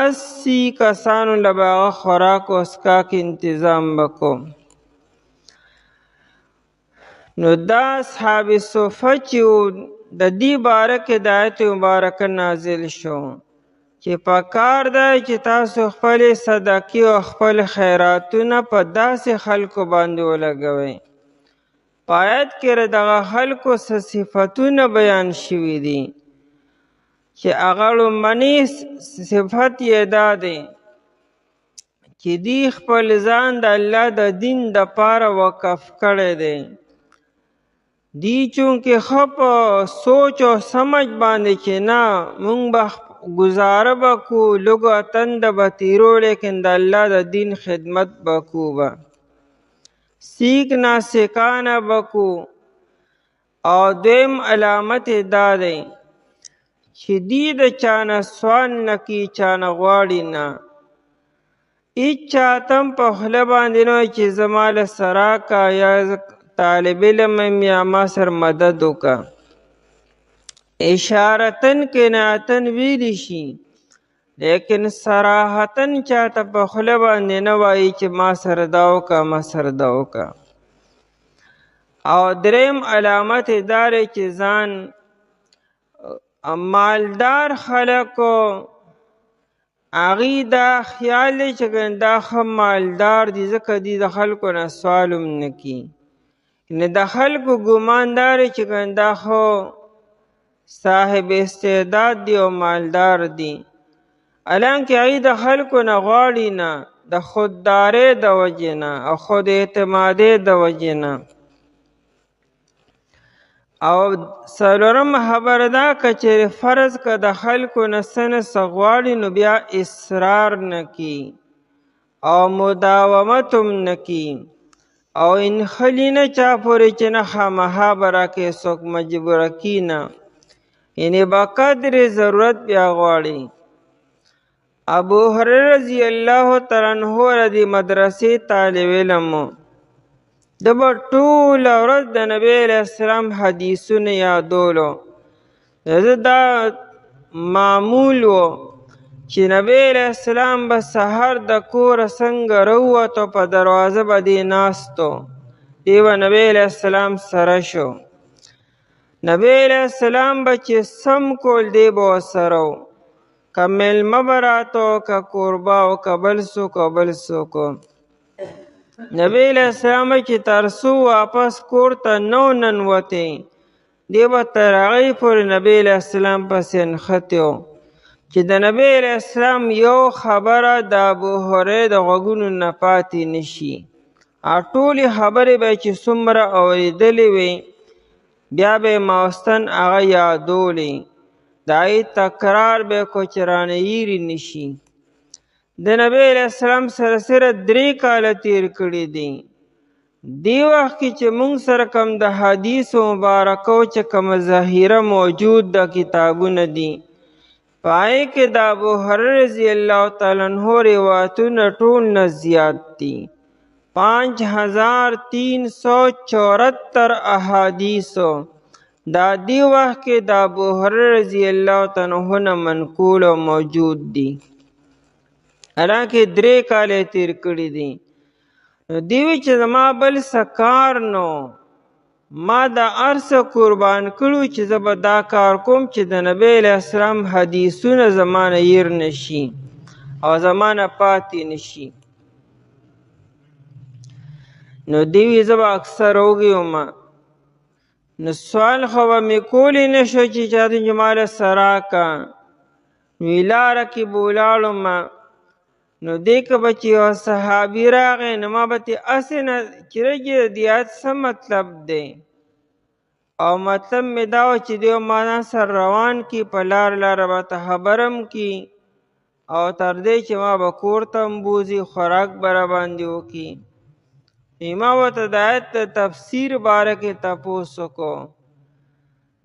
80 کسانو له به هغه خوراک او څښاک انتظام وکړو. نو دا اصحاب صفه چې د دې باره کې د آیت مبارکه نازل شو چې پکار دی چې تاسو خپلې صدقې او خپل خیراتونه په داسې خلکو باندې ولګوئ. په آیت کې دغه خلکو څه صفتونه بیان شوي دي چې هغه لومړنی صفت یې دا دی چې دی خپل ځان د الله د دین دپاره وقف کړی دی. دی چونکې ښه په سوچ او سمج باندې چې نه مونږ به گزاره به کو، لږه تنده به تیرو، لیکن د الله د دین خدمت به کو، به سیک ناسکانه به کو. او دویم علامت دا دی چې دی د چانه سوال نه کی، چانه غواړي نه. هیچ چاته هم په خوله باندې نه وایي چې زما له څه راکه، یا طالب علم یم یا ما سره مدد وکړه. اشارتن کنایتن ویلی شي، لیکن صراحتن چاته په خوله باندې نه وایي چې ما سره دا وکړه ما سره دا وکړه. او دریم علامت یې دا دی چې ځان مالدار خلکو هغې دا خیال دی چې دا ښه مالدار دي، ځکه دی د خلکو نه سوال هم نه کي. نه د خلکو ګمان دا دی چې دا خو صاحب استعداد دی او مالدار دی، حالانکه هغې د خلکو نه غواړي نه، د خوددارۍ د وجې نه او خود اعتمادۍ د وجې نه. او څلورم خبره دا که چېرې فرض که د خلکو نه څه نه څه غواړي نو بیا اصرار نه کي او مداومت هم نه کي او انخلي نه چا پورې چې نه خامخا به راکوي، څوک مجبوره کي نه، یعنې به قدر ضرورت بیا غواړي. ابو هريره رضی الله تعالی عنہ د مدرسې طالب علم و. د به ټوله ورځ د نبی علیه السلام حدیثونه یادولو. د دا معمول و چې نبی علیه السلام به سحر د کوره څنګه راووتو په دروازه به دی ناستو. دی به نبی علیه السلام سره شو. نبی علیه السلام به چې سم کول دی به ورسره و. که میلمه به راتو که کوربه او که بل څوک او بل څوک. نبی علیه السلام چې تر څو واپس کور ته نو ننوتی دی به تر هغې پورې نبی علیه السلام پسې نښتی و چې د نبی علیه السلام یو خبره د ابو هریرې د غوږونو نه پاتې نشي. ټولې خبرې به چې څومره اورېدلې وي بیا به یې ماوستن هغه یادولې. د هغې تکرار به یې کو چې رانه هېرې نشي. د نبی علیه السلام سره صرف 3 کاله تیر کړي دي. دی وخت کې چې موږ سره کوم د حدیثو مبارکو چې کومه ذخیره موجود د کتابونه دي په هغې کې د ابو هریرې رضی الله تعالی عنہ روایتونه ټول نه زیات دي. 5374 احادیثو دا دی وخت کې د ابو هریرې رضی الله تعالی عنہ نه منقول او موجود دي. حالانکه 3 کاله تیر کړي دي. دی وی چې زما بل څه کار نو ما دا هر څه قربان کړو چې زه به دا کار کوم چې د نبی علیه السلام حدیثونه زما نه هیر نشي او زما نه پاتې نشي. نو دی وی زه به اکثر وږی وم. نو سوال خو به مې کولی نه شو چې چاته چې ما له څه راکه. نو لاره کې به ولاړم. نو دی که به چې یو صحابي راغی نو ما به ترې هسې نه چې رګې د دې آیت څه مطلب دی او مطلب مې دا و چې دی ما سره روان کي په لار لاره راته خبره م کي او تر دې چې ما به کور ته م بوځي خوراک به راباندې وکړي. ما ورته د آیت د تفسیر باره کې تپوس وکړو.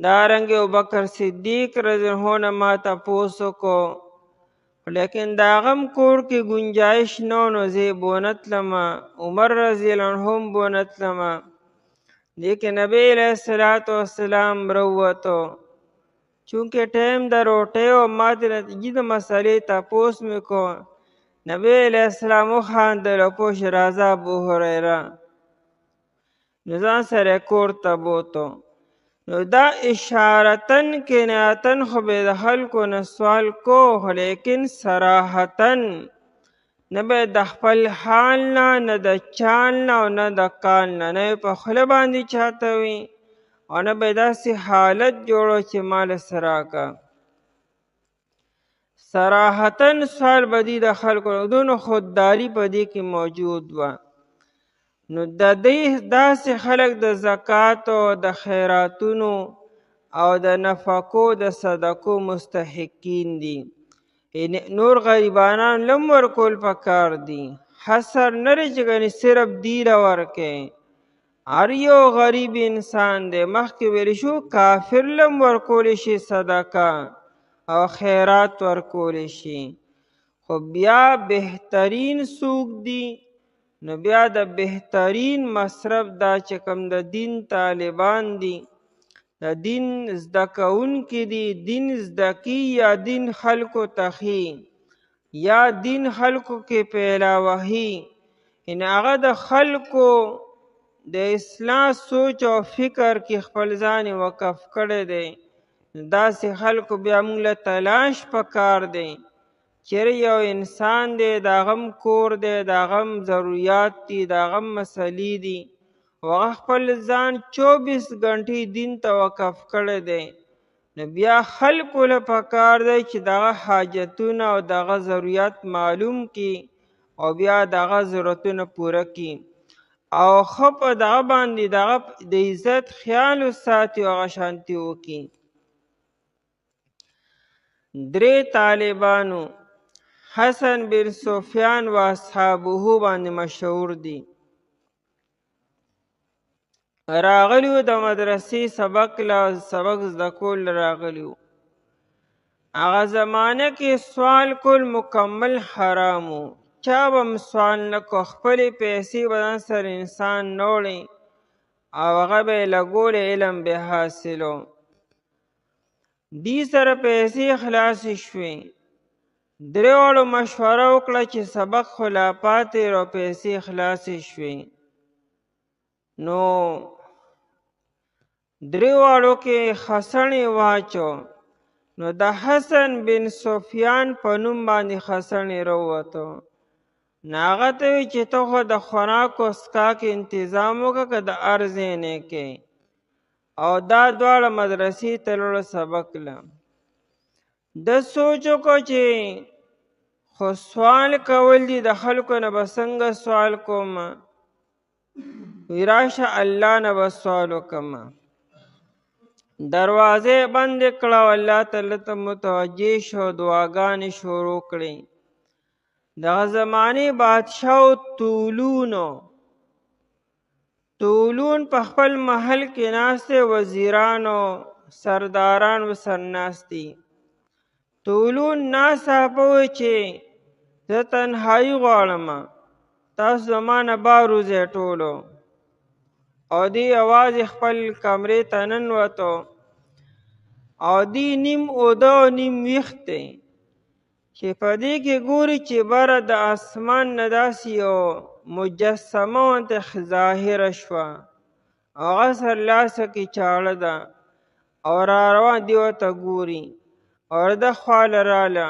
دارنګې ابوبکر صدیق رضی الله عنه ما تپوس وکړو لیکن د هغه م کور کې گنجایش نه و نو زه یې بونه تلمه. عمر رضی الله عنه هم بونه تلمه. دې کې نبی علیه السلام راووتو. چونکې ټیم د روټۍ و ما ترې د مسلې تپوس مې کو. نبی علیه السلام وخندل او پوه شو راځه ابو هریره. نو ځان سره یې کور ته بوتو. نو دا اشارتن کنایتن خو به د خلکو نه سوال کو خو لیکن صراحتن نه به د خپل حال نه نه د چال نه او نه د کال نه نه په خوله باندې چاته وي او نه به داسې حالت جوړو چې مال څه راکه. صراحتن سوال به دي د خلکو دونه خودداري په دې کې موجود وه. نو د دې داسې خلک د زکات او د خیراتونو او د نفقو د صدقو مستحقین دي. نور غریبانان لم ورکول پکار دي. حصر نه دی چې ګنې صرف دی له ورکوې. هر یو غریب انسان دی. مخکې ویلی شو کافر لم ورکولی شي صدقه او خیرات ورکولی شي. خو بیا بهترین څوک دي نو بیا د بهترین مصرف دا چې کوم د دین طالبان دي د دین زده کوونکي دي دین زده کي یا دین خلکو ته ښي یا دین خلکو کې پیلاوهي یعنې هغه د خلکو د اصلاح سوچ او فکر کې خپل ځان وقف کړی دی. داسې خلکو بیا موږ له تلاش پکار دی. چیرې یو انسان دی د هغه م کور دی د هغه م ضروریات دي د هغه م مسلې دي او هغه خپل ځان 24 ګنټې دین ته وقف کړی دی. نو بیا خلکو له پکار دی چې دغه حاجتونه او دغه ضروریات معلوم کړي او بیا دغه ضرورتونه پوره کړي او ښه په دغه باندې دغه د عزت خیال وساتي او هغه شانتي وکړي. 3 طالبانو حسن بن سفیان و اصحابه باندې مشهور دي. راغلیو د مدرسې سبق زده کول راغلیو. هغه زمانه کې سوال کول مکمل حرامو. چا به هم سوال نه کو، خپلې پیسې به ځان سره انسان نه وړي او هغه به یې لګولې، علم به حاصلو. دې سره پیسې خلاصې شوې. درېواړو مشوره وکړه چې سبق خو لا پاتې او پیسې خلاصې شوې. نو درېواړو کې خسڼې واچو. نو د حسن بن سفیان په نوم باندې خسڼې راووتو. نو هغه ته وی چې ته خو د خوراک او څښاک انتظام وکړه که د هر ځای نه کې. او دا دواړه مدرسې ته لاړه سبق له. ده سوچ وکړو چې خو سوال کول دي، د خلکو نه به څنګه سوال کوم؟ وی راشه الله نه به سوال وکړم. دروازې بندې کړه او الله تعالی ته متوجه شو، دعاګانې شروع کړې. دغه زمانې بادشاه طولون په خپل محل کې ناست دی، وزیرانو سرداران ورسره ناست دي. طولون ناڅاپه وویل چې زه تنهایي غواړم، تاسو زما نه بار وځئ ټولو. او دی یوازې خپل کمرې ته ننوتو او دی نیم اوده او نیم ویښ دی چې په دې کې ګوري چې بره د اسمان نه داسې یو مجسمه ورته ظاهره شوه. هغه سرلاسه کې چاړه ده او را روان دی ورته ګوري او ده خواله راله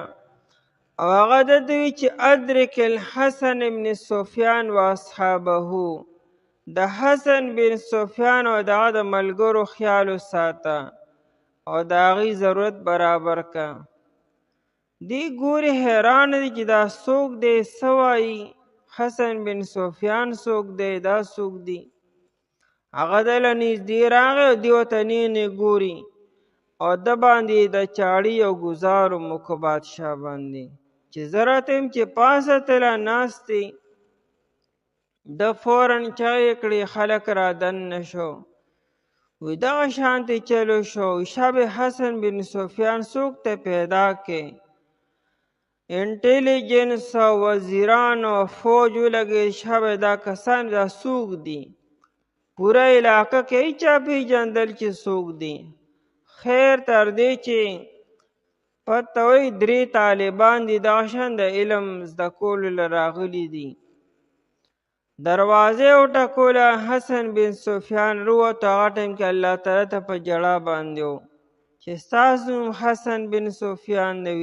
او هغه ده ته وي چې ادرک الحسن بن سفیان و اصحابه، د حسن بن سفیان او دغه د ملګرو خیال وساته او د هغې ضرورت برابر که. دی ګوري حیران دی چې دا څوک دی، څه وایي؟ حسن بن سفیان څوک دی؟ دا څوک دی؟ هغه ده له نږدې راغی او دې ورته نیغ ګوري او ده باندې د چاړي او ګزارو مکو بادشاه باندې چې زه راته یم چې پاسه تله ناست دی. ده فوراً چغې کړې، خلک را دننه شو. وی دغه شانتې چلو شو. شب حسن بن سفیان څوک ته پیدا کې؟ انټیلیجنس او وزیران او فوج ولګېد. شب دا کسان دا څوک دي؟ پوره علاقه کې هیچا پیژندل چې څوک دي. خیر تر دې چې پته وی 3 طالبان دي دغه شان د علم زده کولو له راغلي دي. دروازې وټکوله. حسن بن سفیان رووتو. هغه ټایم کې الله تعالی ته په جړا باندې و چې ستاسو حسن بن سفیان دی؟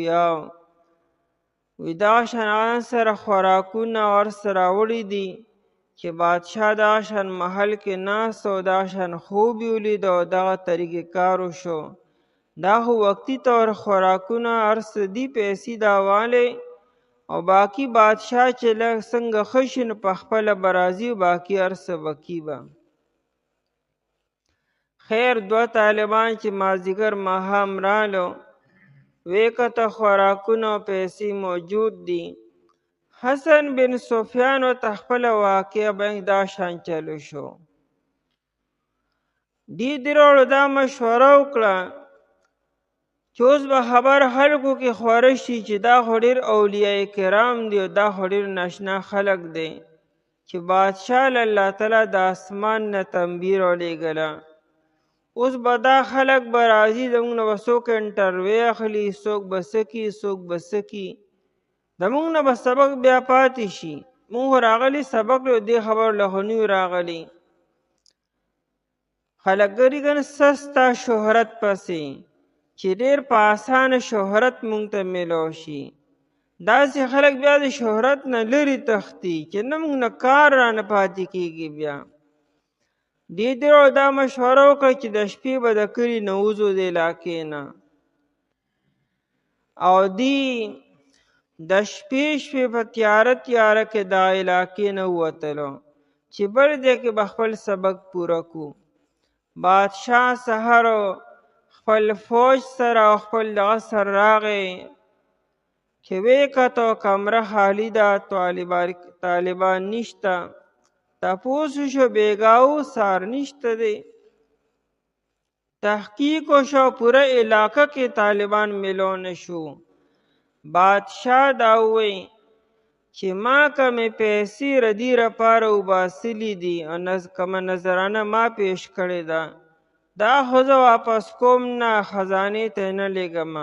وی دغه شان هغه سره خوراکونه ورسره راوړي دي چې بادشاه دغه شان محل کې ناست او دغه شان خوب یې ولید او دغه طریقې کار وشو. دا خو وقتي طور خوراکونه هر څه دي، پیسې دا والی او باقی بادشاه چې لږ څنګه ښه شي نو پخپله به راځي او باقي هر څه به کیږي. خیر 2 طالبان چې مازدیګر ماښام رالو، ویې کته خوراکونه او پیسې موجود دي. حسن بن سفیان ورته خپله واقعه بیان دا شان چلو شو. دې دروړو دا مشوره وکړه چې اوس به خبر خلکو کې خوره شي چې دا خو ډېر اولیاء کرام دي او دا خو ډېر ناشنا خلک دی چې بادشاه له الله تعالی د اسمان نه تنبیه راولېږله. اوس به دا خلک به راځي، زموږ نه به څوک انټرویو اخلي، څوک به څه کي څوک به څه کي، زموږ نه به سبق بیا پاتې شي. موږ راغلي سبق لرو، دې خبرو له خو نه یو راغلي. خلک ګرځي که نه سسته شهرت پسې چې ډېر په اسانه شهرت موږ ته میلاو شي. داسې خلک بیا د شهرت نه لرې تښتي چې نه موږ نه کار رانه پاتې کېږي. بیا دې دروړو دا مشوره وکړه چې د شپې به د کلي نه وځو د علاقې نه، او دی د شپې په تیاره کې د علاقې نه ووتلو چې بل ځای کې به خپل سبق پوره کو. بادشاه سحر خپل فوج سره او خپل دغه سره راغی چې ویې کتو کمره خالي ده، طالبان نشته. تپوس شو بیګا و سار نشته دی. تحقیق وشو پوره علاقه کې طالبان ملو نشو. بادشاه دا ووی چې ما کمې پیسې ردی رپاره وباسلي دي او کومه نظرانه ما پیش کړې ده، دا خو زه واپس کوم نه، خزانې ته نه لېږم.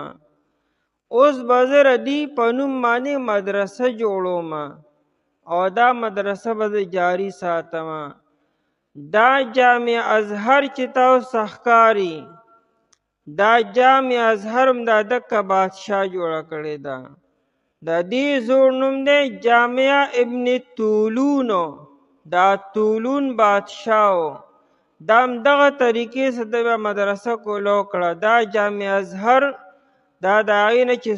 اوس به زه ردي په نوم باندې مدرسه جوړوم او دا مدرسه به زه جاري ساتم. دا جامع ازهر چې تاسو ښکاري، دا جامع ازهر هم دا دکه بادشاه جوړه کړې ده. د دې زوړ نوم دی جامع ابن طولون. دا طولون بادشاه و. دا همدغه طریقې سره د مدرسه کولو کړه. دا جامع ازهر دا د هغې نه چې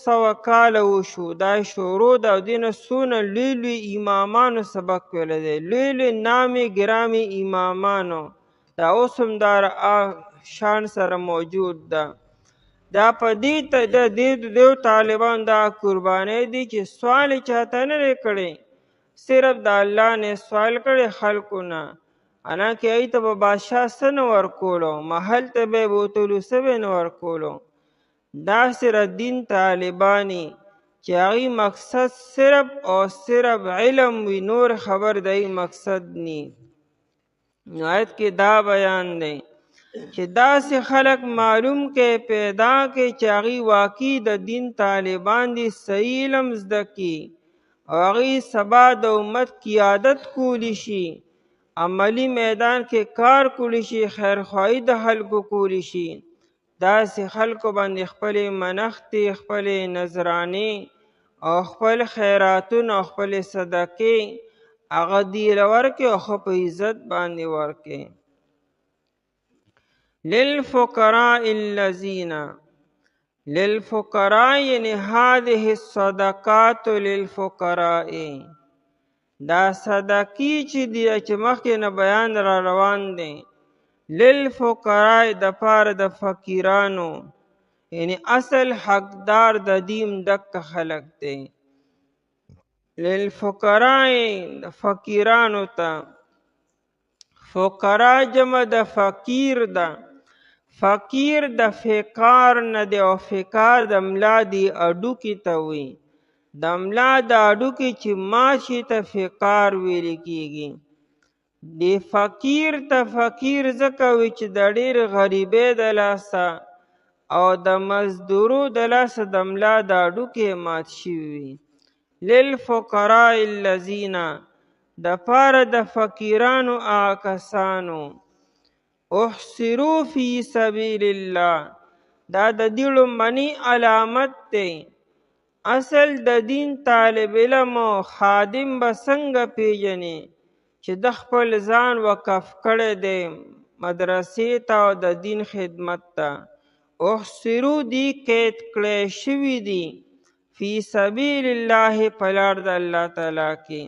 100 کاله وشو، دا شروع ده او دې نه څونه لوی لوی امامانو سبق ویلی دی، لوی لوی نامې ګرامې امامانو، دا اوس هم دا شان سره موجود ده. دا په دې طالبان دا قربانۍ دي چې سوال یې چاته نه دی کړی، صرف د الله نه سوال کړی خلکو نه. حالانکې هغوی ته به بادشاه څه نه ورکولو، محل ته به یې بوتلو، څه به یې نه ورکولو. دا صرف دین طالبانی چې هغوی مقصد صرف او صرف علم وي، نور خبر د هغوی مقصد نی. نو آیت کې دا بیان دی چې داسې خلق معلوم کې پیدا کې چې هغوی واقعي د دین طالبان دي، صحیح علم زده کړي او هغوی سبا د امت قیادت کولی شي، عملی میدان کې کار کولی شي، خیرخواهي د خلکو کولی شي. داسې خلکو باندې خپلې منښتې، خپلې نذرانې او خپل خیراتونه او خپلې صدقې هغه دې له ورکړي او ښه په عزت باندې ورکړي. للفقراء الذین، للفقراء یعنی هذه الصدقات للفقراء، دا صدقې چې دي چې مخکې نه بیان را روان دی، للفقراء د پاره د فقیرانو، یعنی اصل حقدار د دیم دک خلق دی. للفقراء د فقیرانو ته، فقراء جمع د فقیر ده، فقیر د فقار نه دی او فقار د ملا دی اډوکي ته وي، د ملا د اډوکي چې ماشي ته فقار ویل کیږي. دی فقیر ته فقیر ځکه وي چې د ډېر غریبۍ د لاسه او د مزدورو د لاسه د ملا د اډوکې مات شوي وي. للفقراء الذین، د پاره د فقیرانو هغه کسانو، احصروا فی سبیل الله، دا د دې لومړنی علامت دی. اصل د دین طالب علم او خادم به څنګه پیژنې چې د خپل ځان وقف کړی دی مدرسې ته او د دین خدمت ته. احصرو دی قید کړی شوي دي، فی سبیل الله په لار د الله تعالی کې.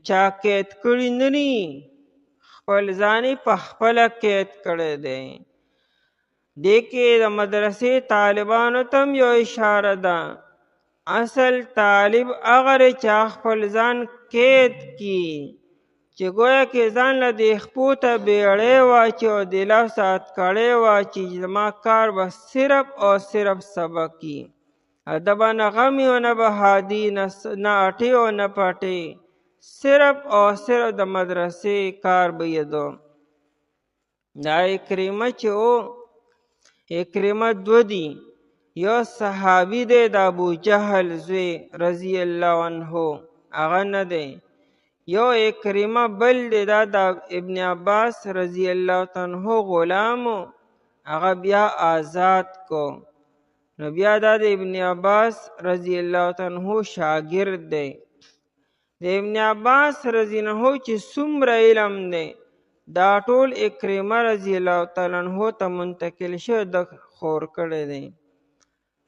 چا قید کړي نه دي، خپل ځان یې په خپله قید کړی دی. دې کې د مدرسې طالبانو ته هم یو اشاره ده، اصل طالب هغه دی چې خپل ځان قید کړي، چې گویا کې ځان له دې خپو ته بیړۍ واچي او د لاس هتکړۍ واچي چې زما کار به صرف او صرف سبق وي. د به نه غمي او نه به هادي، نه اټې او نه پټې، صرف او صرف د مدرسې کار به یې دو. دا اکرمه چې و، اکرمه دو دي، یو صحابي دی د ابو جهل زوی رضی الله عنه، هغه نه دی. یو اکرمه بل دی، دا د ابن عباس رضی الله عنه غلامو، هغه بیا آزاد کو. نو بیا دا د ابن عباس رضی الله عنه شاگرد دی. د ابن عباس رضی الله عنه چې څومره علم دی دا ټول اکرمه رضی الله تعالی عنه ته منتقل شوی، د خور کړی دی.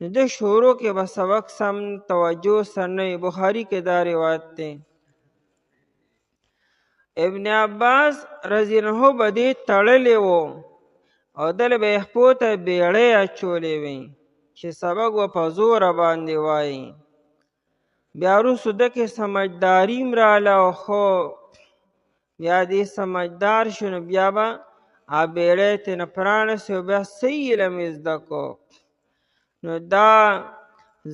نو د شروع کې به سبق سم توجه سره نه وي. بخاري کې دا روایت دی. ابن عباس رضی الله عنه به دې تړلی و او دله به یې خپو ته بیړۍ اچولې وي چې سبق به په زوره باندې وایي. بیا وروستو ده کې سمجداري م راله او خو بیا دې سمجدار شو، نو بیا به بیړۍ ترېنه پرانستې او بیا صحیح علم یې زده کو. نو دا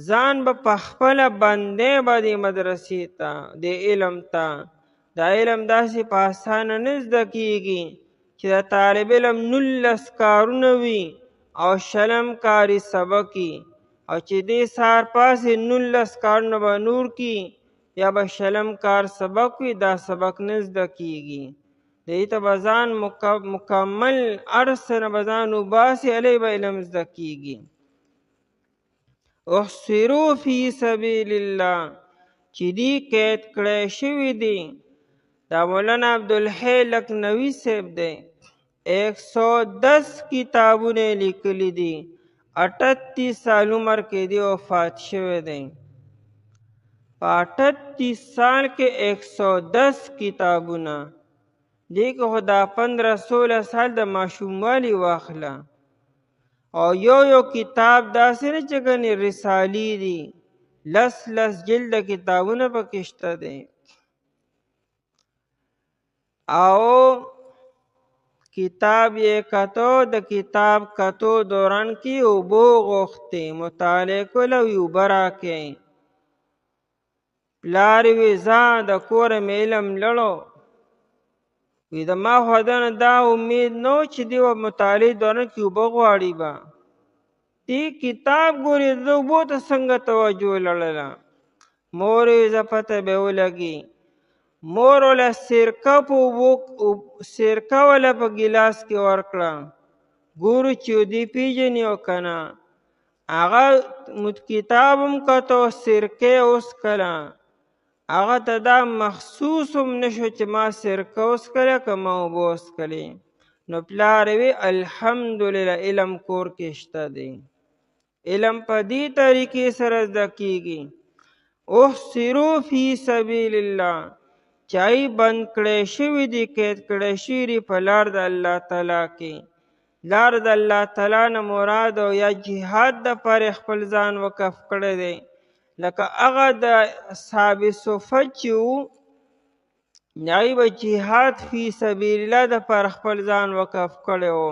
ځان به پخپله بندی به دې مدرسې ته دې علم ته. دا علم داسې په اسانه نه زده کېږي چې د طالب علم 19 کارونه وي او 20 کاري سبق وي او چې دې سهار پاسې 19 کارونه به نور کي یا به 20 کار سبق وي. دا سبق نه زده کېږي. دې ته به ځان مکمل هر څه نه به ځان وباسي هلې به علم زده کېږي. احصروا فی سبیل الله چې دې قید کړی شوي دي. دا مولانا عبدالحی لکھنوی صاحب دی. 110 کتابونه لیکلي دي. 38 سال عمر کې دی وفات شوی دی. په 38 سال کې 110 کتابونه. دې کې خو دا 15-16 سال د ماشوموالي واخله. او یو کتاب داسې نه چې ګنې رسالې دي. 10 جلده کتابونه پکې شته دي. او کتاب یې کتو. د کتاب کتو دوران کې اوبه غوښتې مطالعه کول او اوبه راکړئ. پلار وی ځه د کوره مې علم لړو. وی د ما خو دنه دا امید نه و چې دې مطالعې دوران کې اوبه غواړي به. دې کتاب ګورې د اوبو ته څنګه توجه لړله. مور وی ځه پته به ولګي. مور وله سرکه په اوبو سرکه وله په ګیلاس کې ورکړه. ګورو چې دې پیژني او که نه. هغه کتاب هم کته سرکه وڅښله. هغه ته دا محسوس هم نشو چې ما سرکه وڅښله که ما اوبه وڅښلې. نو پلار وی الحمدلله علم کور کې شته دی. علم په دې طریقې سره زده کېږي. احصروا فی سبیل الله چای بند کړی شوي دي قید کړی شوي دي په لار د الله تعالی کې. لار د الله تعالی نه مراد او یا جهاد دپاره خپل ځان وقف کړی دی. لکه هغه د اصحاب صفه چې وو هغوی به جهاد فی سبیل الله دپاره خپل ځان وقف کړی و.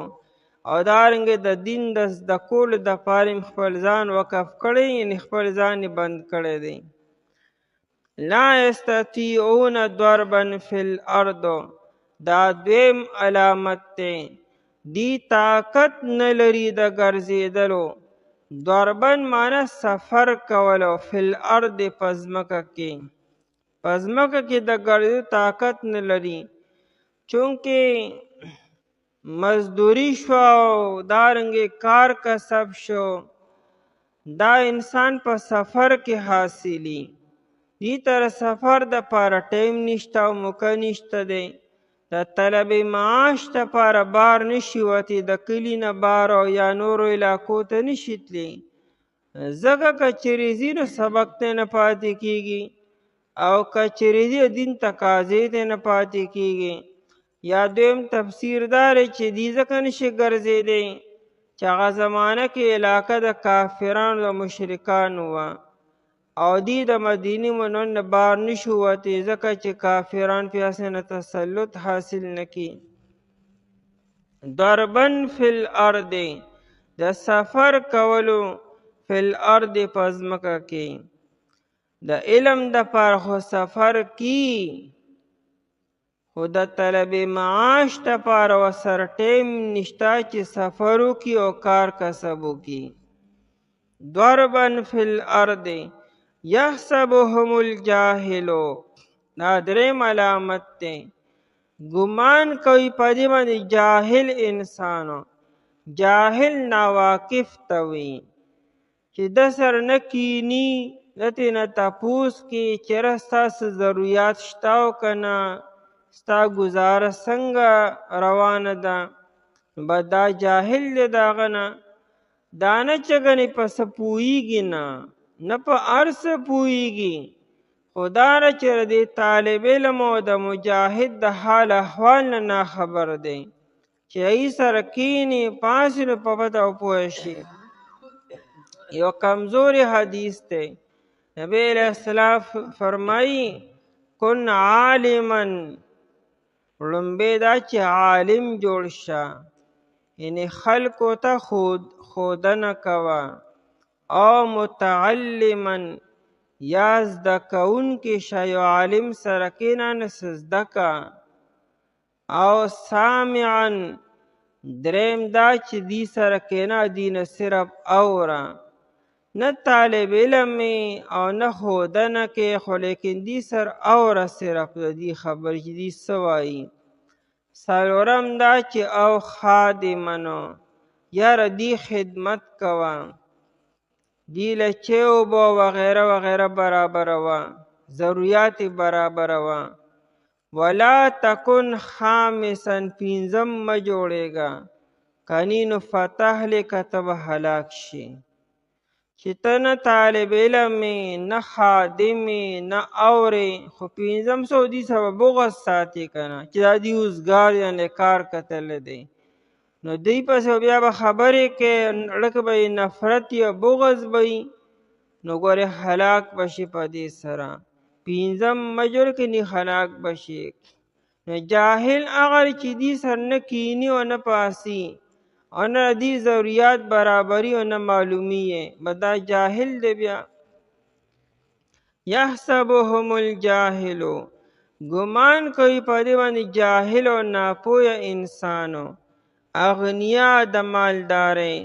او دارنګې د دین د زده کولو دپاره یې خپل ځان وقف کړی یعنې خپل ځان یې بند کړی دی. لا یستطیعون ضربا فی الارض دا دویم علامت دی. دی طاقت نه لري د ګرځېدلو. ضربن معنی سفر کولو. فی الارض په ځمکه کې. په ځمکه کې د ګرځېدو طاقت نه لري. چونکې مزدوری شو او دارنګې کار کسب شو. دا انسان په سفر کې حاصلي. دې تر سفر دپاره ټیم نشته او موقع نشته دی. د طلب معاش دپاره بار نشي وتی. د کلي نه بار او یا نورو علاقو ته نشي تللی. ځکه که چېرې ځي نو سبق ته نه پاتې کېږي او که چېرې ځي دین تقاضې ته نه پاتې کېږي. یا دویم تفسیر دا دی چې دې ځکه نشي ګرځېدی چې هغه زمانه کې علاقه د کافرانو د مشرکانو وه او دې د مدینې منور نه بار نشو وتی ځکه چې کافران پې نه تسلط حاصل نه کړي. ضربن فی الارض د سفر کولو فی الارض په ځمکه کې. د علم دپاره خو سفر کی خو د طلب معاش دپاره ورسره ټیم نشته چې سفر وکړي او کار کسب وکړي. ضربا فی الارض یحسبهم الجاهل دا دریم علامت دی. ګمان کوي په دې باندې جاهل انسانو. جاهل ناواقف ته وي چې د سره نه کیني د ترې نه تپوس کړي چېرې ستاسو ضروریات شته او که نه ستا ګزاره څنګه روانه ده. به دا جاهل دی د هغه نه. دا نه چې ګنې په څه پوهېږي نه په هر څه پوهېږي. خو دا نه چې د طالب علم او د مجاهد د حال احوال نه ناخبر دی چې هغې سره کښېني پاسې نو په پته وپوه شي. یو کمزوري حدیث دی. نبی علیہ السلام فرمایي کن عالما لومبی دا چې عالم جوړ شه، یعنی خلکو ته ښودنه کوه. او متعلما یا زده کوونکی شه، یو عالم سره کښېنه نو څه زده که. او سامعا دریم دا چې دی سره کښېنه دی نه صرف اوره، نه طالب علم او نه ښودنه کې، خو لیکن دی سر اوره صرف د دی خبر چې دی څه وایي. څلورم دا چې او خادمنو یاره دی خدمت کوه، دی له چای اوبه وغیره وغیره برابروه، ضروریات برابروه. ولا تکن خامسا پنځم مه جوړېږه، کنی نو فتهلک ته به هلاک شي. چې ته نه طالب علم نه خادم نه اورې، خو پنځم سعودي سره بغض ساتي که نه، چې دا دی اوزګار یعنې کار کتلی دی، نو دوی پسې بیا به خبرې کوي، لکه به یې نفرت یا بغض به وي، نو ګورې هلاک به شي په دې سره. پنځم مه جوړ کړې نو هلاک به شي. نو جاهل هغه چې دې سره نه کیني او نه پاسي او نه دې ضروریات برابري او نه معلومي به دا جاهل دی. بیا یحسبهم الجاهلو ګمان کوي په دې باندې جاهل او ناپوهه انسانو اغنیا د مالدارۍ،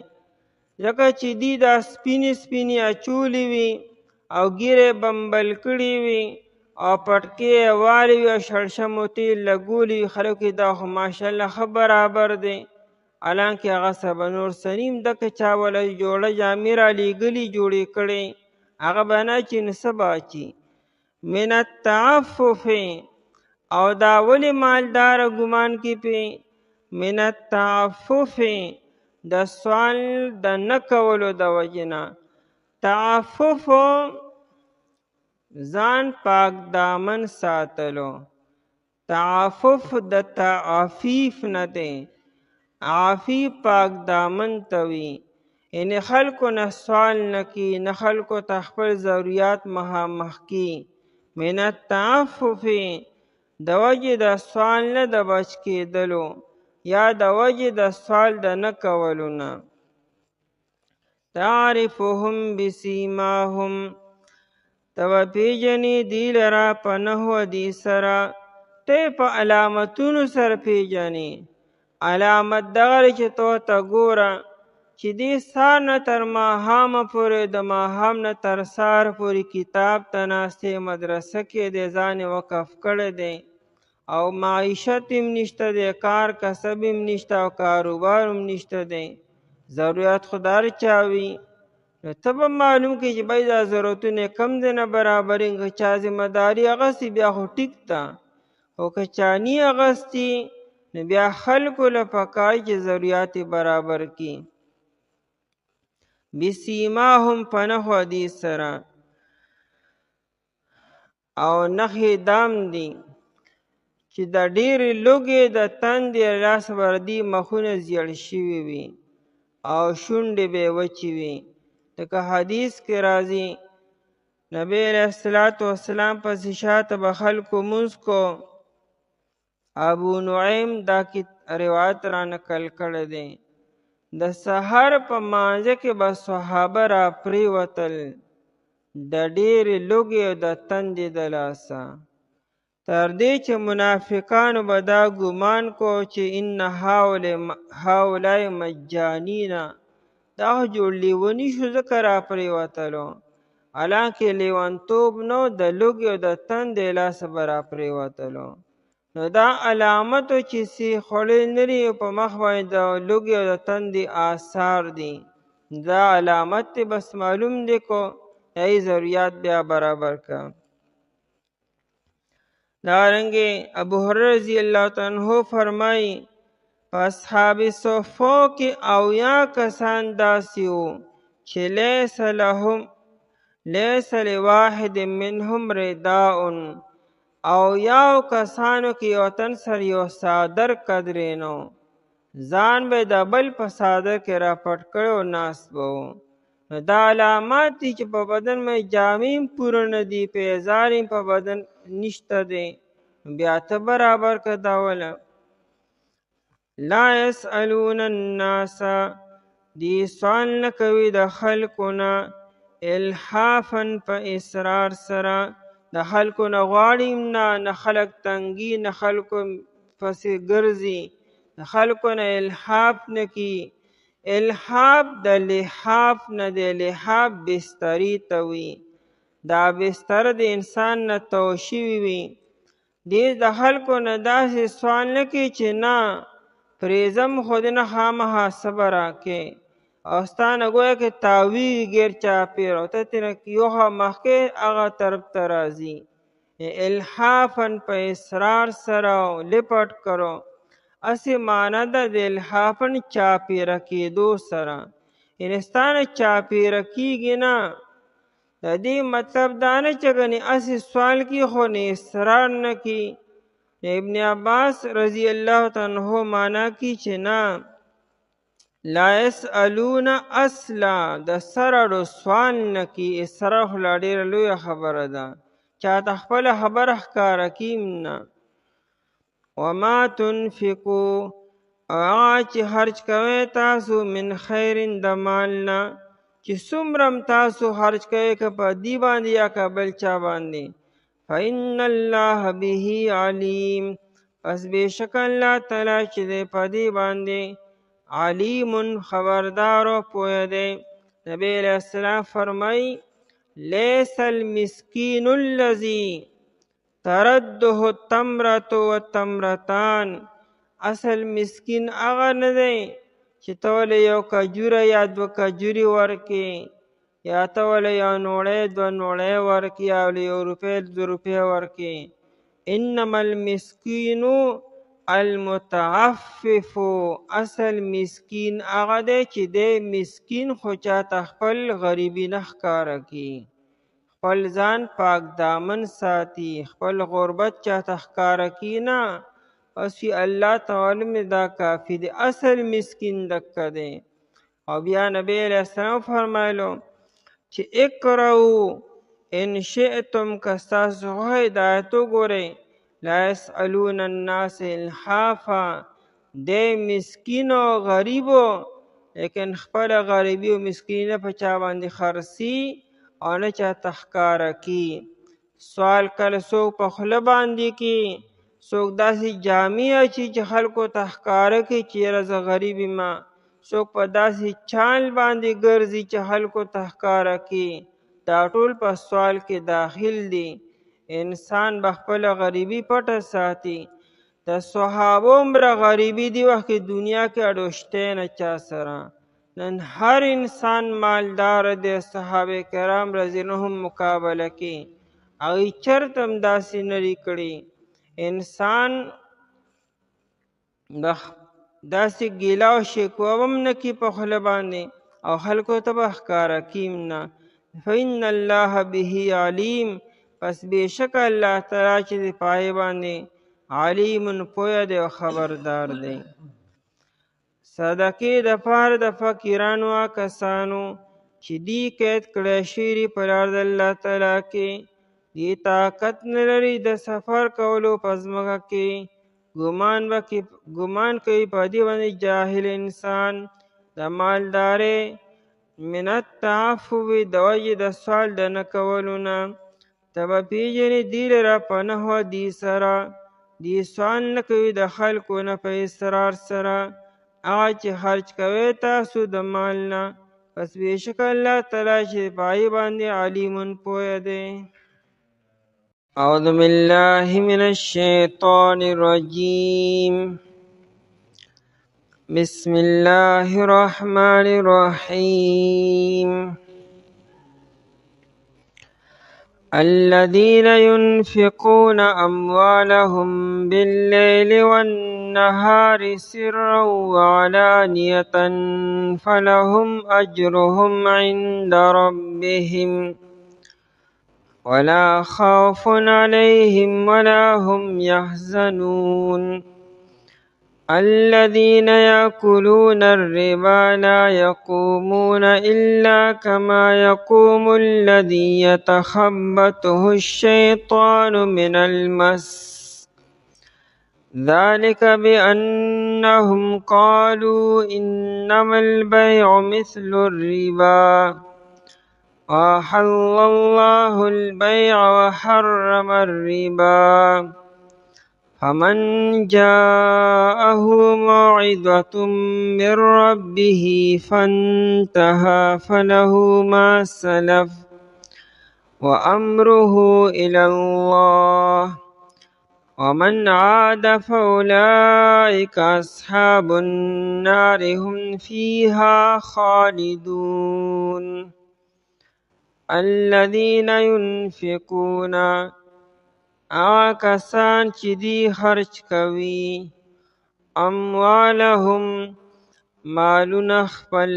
ځکه چې دی دا سپینې سپینې اچولې وي او ګیرې بمبل کړي وي او پټکې یې والې وي او شړشمو تیل لګولي وي، خلکو کې دا خو ماشاءالله ښه برابر دی، حالانکې هغه څه به نور څه نیم دکه چا وله جوړه جامې رالیږلي جوړې کړې، هغه به نه اچي نو څه به اچي. من التعفف او دا ولې مالداره ګمان کې پې، من التعفف د سوال د نه کولو د وجې نه. تعفف ځان پاک دامن ساتلو، تعفف د تعفیف نه دی، عفیف پاک دامن ته وي، یعنې خلکو نه سوال نه کی، نه خلکو ته خپل ضروریات مخامخ کی. من التعفف د وجې د سوال نه د بچ کېدلو یا د وجې د سوال د نه کولو نه. تعرفهم بسیماهم ته به پیژنې دی لره په نحو دی سره، ته په علامتونو سره پیژنې. علامت دغه چې تو ته ګوره چې دې سهار نه تر ماښامه پورې، د ماښام نه تر سهار پورې کتاب ته ناست دی، مدرسه کې دی، ځان یې وقف کړی دی او معیشت هم نشته دی، کار کسب هم نشته او کاروبار هم نشته دی، ضرورت خو د هر چا وي. نو ته به معلوم کړې چې بای دا ضرورتونه یې کم دی نه برابرېږي. که چا ذمه داري اخیستې بیا خو ټیک ده، خو که چا نی اخیستې نو بیا خلکو له پکار چې ضروریات برابر کړي. بسیماهم په نحو دې سره او نښې دام دي چې د ډېرې لوږې د تندې لاس وردي مخونه زیړ شوي وي او شونډې به یې وچې وي. لکه حدیث کې راځي نبی علیه الصلاة والسلام پسې شاته به خلکو مونځ کو. ابو نعیم دا روایت را نقل کړی دی. د سحر په مانځه کې به صحابه را پریوتل د ډېرې لوږې او د تندې د لاسه، تر دې چې منافقانو به دا ګمان کو چې ان هؤلاء مجانین، دا خو جوړ لیوني شو ځکه را پریوتلو، حالانکې لیونتوب نو د لوږې او د تندې لاسه به را پریوتلو. نو دا علامتو چې سی خوړې نري په مخ باندې د لوږې او د تندې آثار دي، دا علامت دی، بس معلوم دی کو ای ضروریات بیا برابر کا. دارنګې ابو هریره رضی الله تعالی عنہ فرمایي په اصحاب صفو کې 80 کسان داسې وو چې لیس لواحد منهم رداء، او یو کسانو کې یو تن سره یو صادر قدرې نو، ځان به د بل په صادر کې را پټ کړی او ناست به و. نو دا علامات دي چې په بدن باندې جامې هم پوره نه دي، پیزار هم په بدن نشته دی، بیا ته برابر که داوله. لا یسألون الناس دی سوال نه کوي د خلکو نه الحافا په اصرار سره، د خلکو نه غواړي نه خلک تنګي نه خلکو پسې ګرځي، د خلکو نه الحاف نه کی. الحاف د لحاف نه دی، لحاف بستري ته وي، دا بستر د انسان نه تو شوي وي. دې د خلکو نه داسې سوال نه کوي چې نه پرېږدم خو دې نه خامخا صبر راکې او ستا نه ګویا کې تاویږي ګیر چاپېر او ته ترې یو خوا مخکې هغه طرف ته راځي. الحافا په اصرار سره لپټ کرو اسې معنا ده د الحافا چاپېره کېدو سره، یعنې ستا نه چاپېره کېږي نه. د دې مطلب دا نه چې ګنې اسې سوال کی خو نه اصرار نه کی. ابن عباس رضی الله تعالی عنہ معنا کی چې نه لا یسألون اصلا د سرړو سوال نه کی. اصرار خو لا ډېره لویه خبره ده، چاته خپله خبره ښکاره کیم نه. وما تنفقو او هغه چې خرج کوئ تاسو من خیر د مال نه، چې څومره تاسو خرج کوئ که په دې باندې یا که بل چا باندې، فإن الله به علیم پس بېشک الله تعالی چې دی په دې باندې علیم خبردار او پوه دی. نبی علیہ السلام فرمای لیس المسکین الذی ترده التمرة والتمرتان، اصل مسکین هغه نه دی چې ته ولې یو کجوره یا دوه کجورې ورکې، یا ته ولې یو نوړی دوه نوړی ورکې، یا ولې یو روپۍ دوه روپۍ ورکې. انما المسکین المتعفف، اصل مسکین هغه دی چې دی مسکین خو چاته خپل غریبي نه ښکاره کي، خپل ځان پاک دامن ساتي، خپل غربت چاته ښکاره کي نه، بس وي الله تعالی مې دا کافي دی. اصل مسکین دکه دی. او بیا نبی علیہ السلام فرمایلو چې اقرؤ ان شئتم که ستاسو خوښه هدایت وګورئ لا یسألون الناس الحافا، دی مسکین او غریبو لیکن خپل غریبي او مسکیني په چا باندې خرڅي او نه چاته ښکاره کي. سوال کله څوک په خوله باندې کی، څوک داسې جامې اچي چې خلکو ته ښکاره کړي چې یاره زه غریب یم، څوک په داسې چال باندې ګرځي چې خلکو ته ښکاره کړي، دا ټول په سوال کې داخل دي. انسان به خپله غریبي پټه ساتي. د صحابو عمره غریبي دی وخت کې دنیا کې اډوشتی نه چا سره. نن هر انسان مالدار دی، صحابه کرام رضی الله عنهم مقابله کې هغوی چرته هم داسې نه دي کړي. انسان داسې ګیله او شکوه هم نه کي په خوله باندې او خلکو ته به ښکاره کیم نه. فإن الله به علیم، پس بېشک الله تعالی چې د پای باندې علیم پوه دی او خبردار دی. صدقې د پاره د فقیرانو کسانو چې دی قید کړی شوي په لار د الله تعالی کې، دی طاقت نه لري د سفر کولو په ځمکه کې، ګمان کوي په دې باندې جاهل انسان د مالدارۍ من التعفف د وجې د سوال د نه کولو نه. ته به پېژنې دې لره په نحوه دې سره دې سوال نه کوي د خلکو نه په اصرار سره هغه چې خرج کوئ تاسو د مال نه، پس بېشکه الله تعالی چې په هغې باندې علیم پوه دی. اعوذ بالله من الشیطان الرجیم. بسم الله الرحمن الرحیم. الذين ينفقون أموالهم بالليل والنهار سرا وعلانية فلهم أجرهم عند ربهم ولا خوف عليهم ولا هم يحزنون. الذين يأكلون الربا لا يقومون إلا كما يقوم الذي يتخبطه الشيطان من المس ذلك بأنهم قالوا إنما البيع مثل الربا وأحل الله البيع وحرم الربا فمن جاءه موعظة من ربه فانتهى فله ما سلف وأمره إلى الله ومن عاد فأولئك أصحاب النار هم فيها خالدون الذين ينفقون کسان چې دی خرج کوي اموالهم مالونه خپل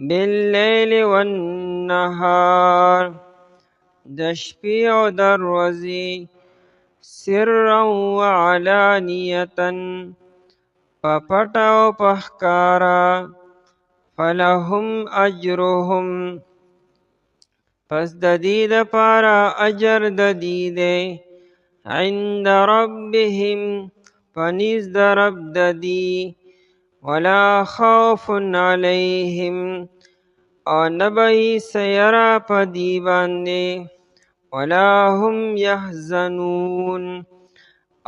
باللیل والنهار د شپې او د ورځې سرا وعلانیة په پټه او په ښکاره فلهم اجرهم پس د دې دپاره اجر د دې دی عند ربهم پنیز د رب د دې ولا خوف علیهم او نه به یې سیره په دې باندې ولا هم یحزنون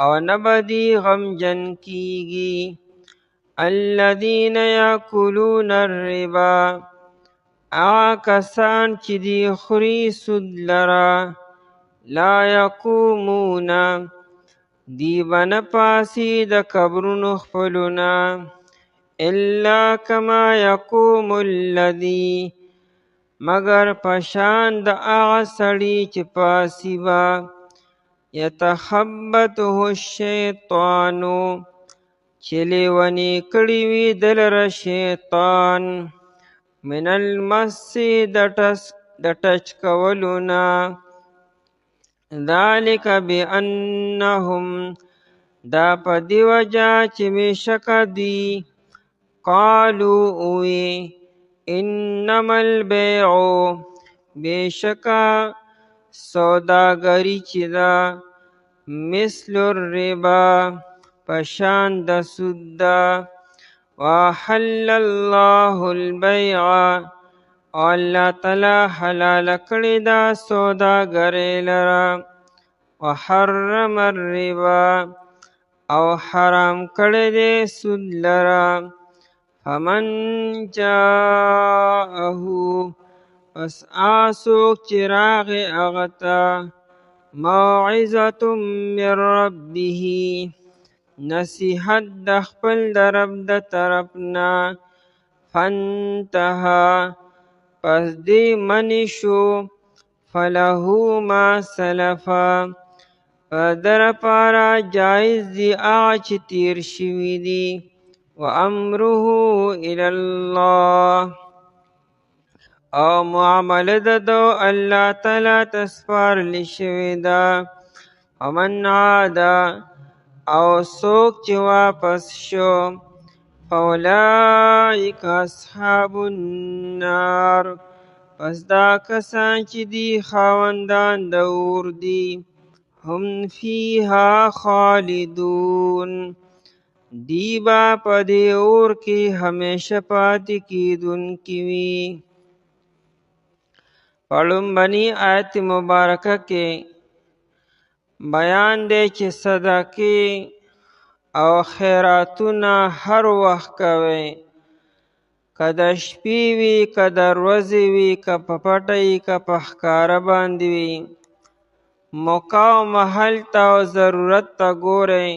او نه به دې غمجن کیږي الذین یاکلون الربا کسان چې دی خوري سود لره لا یقومون دی بنه پاسی د قبرونو خپلونه الا کما یقوم الذی مگر پشان د هغه سړي چې پاسی با یتخبطه الشیطانو چې لیونی کړي وي دلره شیطان من المس د ټچ کولونا ذالک بانهم دا په دی وجه چې بېشکه دی قالو اوی انما البیع بېشکه سوداګري چې ده مثل الربا پشان د سود ده وحل الله البیع او الله تعالی حلال کړی دا سوداګرۍ لره وحرم الربا او حرام کړی دی سود لره فمن جاءه پس څوک چې راغی هغه ته موعظة من ربه نصیحت د خپل د رب د طرفنا فانتهى پس دی منی شو فله ما سلفا در پارا جایز دی هغه چې تیر شوي دي وامره الی الله او معامله د دو الله تعالی ته سپارل شوې ده ومن عاد او څوک چې واپس شو فاولئک اصحاب النار پس دا کسان چې دی خاوندان د اور دي هم فیها خالدون دی با په دې اور کې همیشه پاتې کیدونکي وي په لومبني آیت مبارکه کې بیان دی چې صدقې او خیراتونه هر وخت کوئ که د شپې وي که د ورځې وي که په پټه وي که په ښکاره باندې وي موقع او محل ته او ضرورت ته ګورئ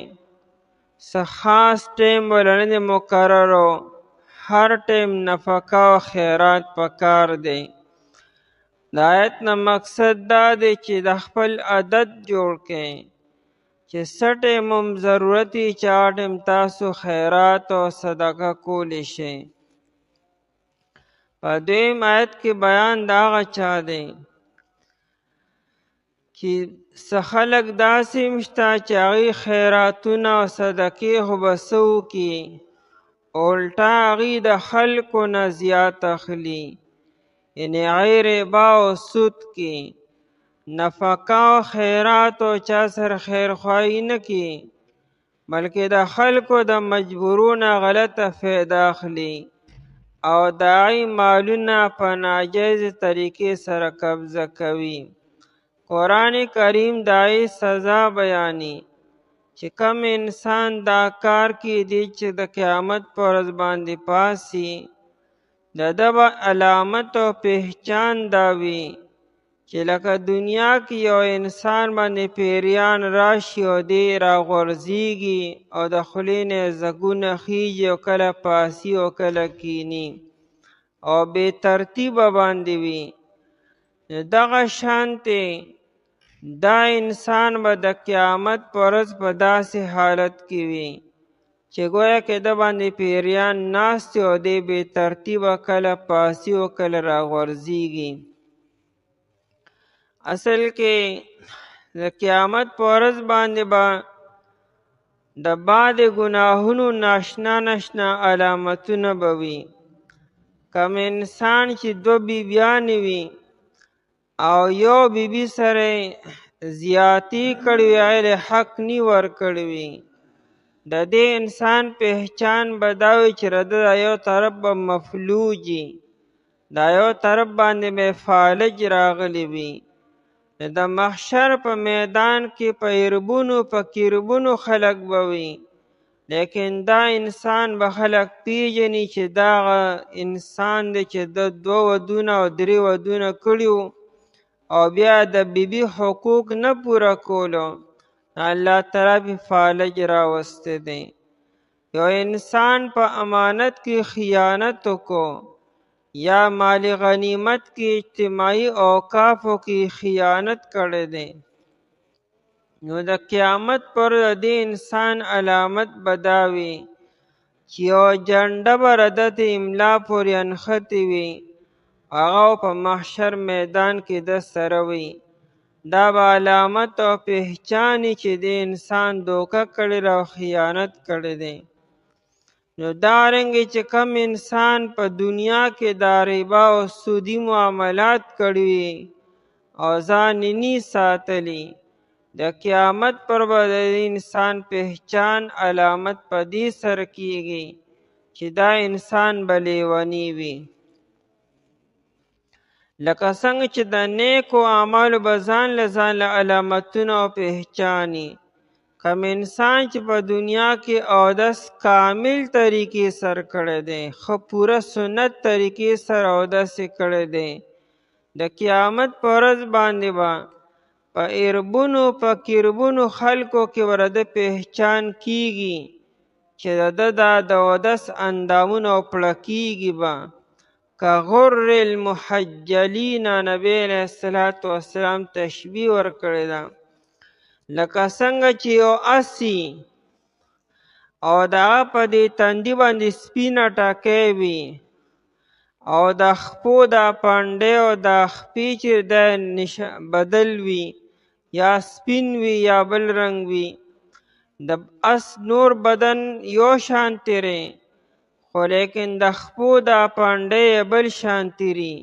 څه خاص ټیم بله نه دی مقررو هر ټیم نفقه او خیرات پکار دی د آیت نه مقصد دا دی چې د خپل عادت جوړ کړئ چې څه ټیم هم ضرورت وي چې هغه ټیم تاسو خیرات او صدقه کولی شئ په دویم آیت کې بیان د هغه چا دی چې څه خلک داسې هم شته چې هغوی خیراتونه او صدقې خو به څه وکړي الټا هغوی د خلکو نه زیات اخلي یعنې هغوی ربا او سود کې نفقه او خیرات او چا سره خیرخواهي نه کوي بلکې د خلکو د مجبورونه غلطه فایده اخلي او داعی مالونه په ناجایز طریقې سره قبضه کوي. قرآن کریم داعی سزا بیاني چې کم انسان دا کار کی دی چې د قیامت پر ورځ باندې پاسي د ده به علامت او پہچان دا وي چې لکه دنیا کې یو انسان باندې پیریان راشي او دی راغورځېږي او د خولې نه ځګونه خیږي او کله پاسي او کله کینی او بې ترتیبه باندې وي. دغه شانتې دا انسان به د قیامت په ورځ په داسې حالت کې وي چې گویا کې د باندې پیریان ناست او دی بې ترتیبه کله پاسي او کله راغورځېږي. اصل کې د قیامت په ورځ باندې به د بعد ګناهونو ناشنا ناشنا علامتونه به وي. کم انسان چې دو بیبیانې وي او یو بیبي سره زیاتی کړی وي هغې حق نی ورکړی وي د دې انسان پہچان به دا وي چې د یو طرف به مفلوجي دا یو طرف باندې به فالج راغلی وي. د محشر په میدان کې په اربونو په کربونو خلق به وي لیکن دا انسان به خلق پیژني چې دا انسان دی چې د 2 ودونه او 3 ودونه کړي او بیا د بیبي حقوق نه پوره کولو الله تعالی به فالج راوسته دی. یو انسان په امانت کې خیانت وکړو یا مال غنیمت کې اجتماعي اوقافو کې خیانت کړی دی نو د قیامت پر دې انسان علامت بداوي چې یو جنډه به ردت املا پورې انختی وي هغه په محشر میدان کې د سره وي. دا به علامت او پہچانی چې د انسان دوکه کړی او خیانت کړی دی. نو دارنګې چې کم انسان په دنیا کې دا ربا او سودی معاملات کړي وي او ځان نی ساتلی د قیامت پر به د انسان پہچان علامت په دې سره کیږي چې دا انسان به لیونی وي. لکه څنګه چې د نیکو اعمالو به ځان له علامتونه او پہچانی. کم انسان چې په دنیا کې اودس کامل طریقې سره کړی دی خو پوره سنت طریقې سره اودس کړی دی د قیامت په ورځ باندې به په اربونو په کربونو خلکو کې ورده پہچان کیږي چې د اودس اندامونه او پړکیږي به کغر المحجلین. نبی علیہ الصلوۃ والسلام تشبیه ورکړی ده لکه څنګه چې یو اسی او دغه په دې تندي باندې سپینه ټاکی وي او د خپو دا پنډې او دا خپې چې د بدل وي یا سپین وي یا بل رنگ وي د اس نور بدن یو شانتی ری خو لیکن د خپو دا پنډې بل شانتی ری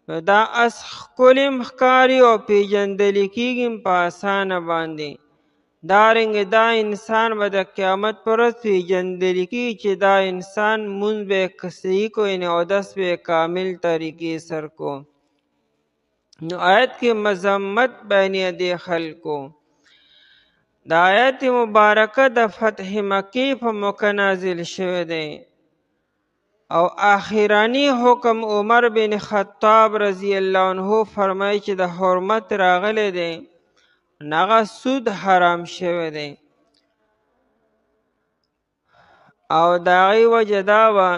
نو دا اس ښکلیم ښکاري او پیژندلی کیږي په اسانه باندې. دارنګې دا انسان به د قیامت پر ورځ پیژندلی کیږي چې دا انسان مونځ به یې صحیح کو یعنې اودس به یې کامل طریقې سره کو. نو آیت کې مذمت بیانیه دې خلکو. د آیت مبارکه د فتح مکې په موقع نازل شوی دی او آخرانی حکم عمر بن خطاب رضی الله عنه فرمایي چې د حرمت راغلی دی نغه سود حرام شوی دی او د هغې وجه دا وه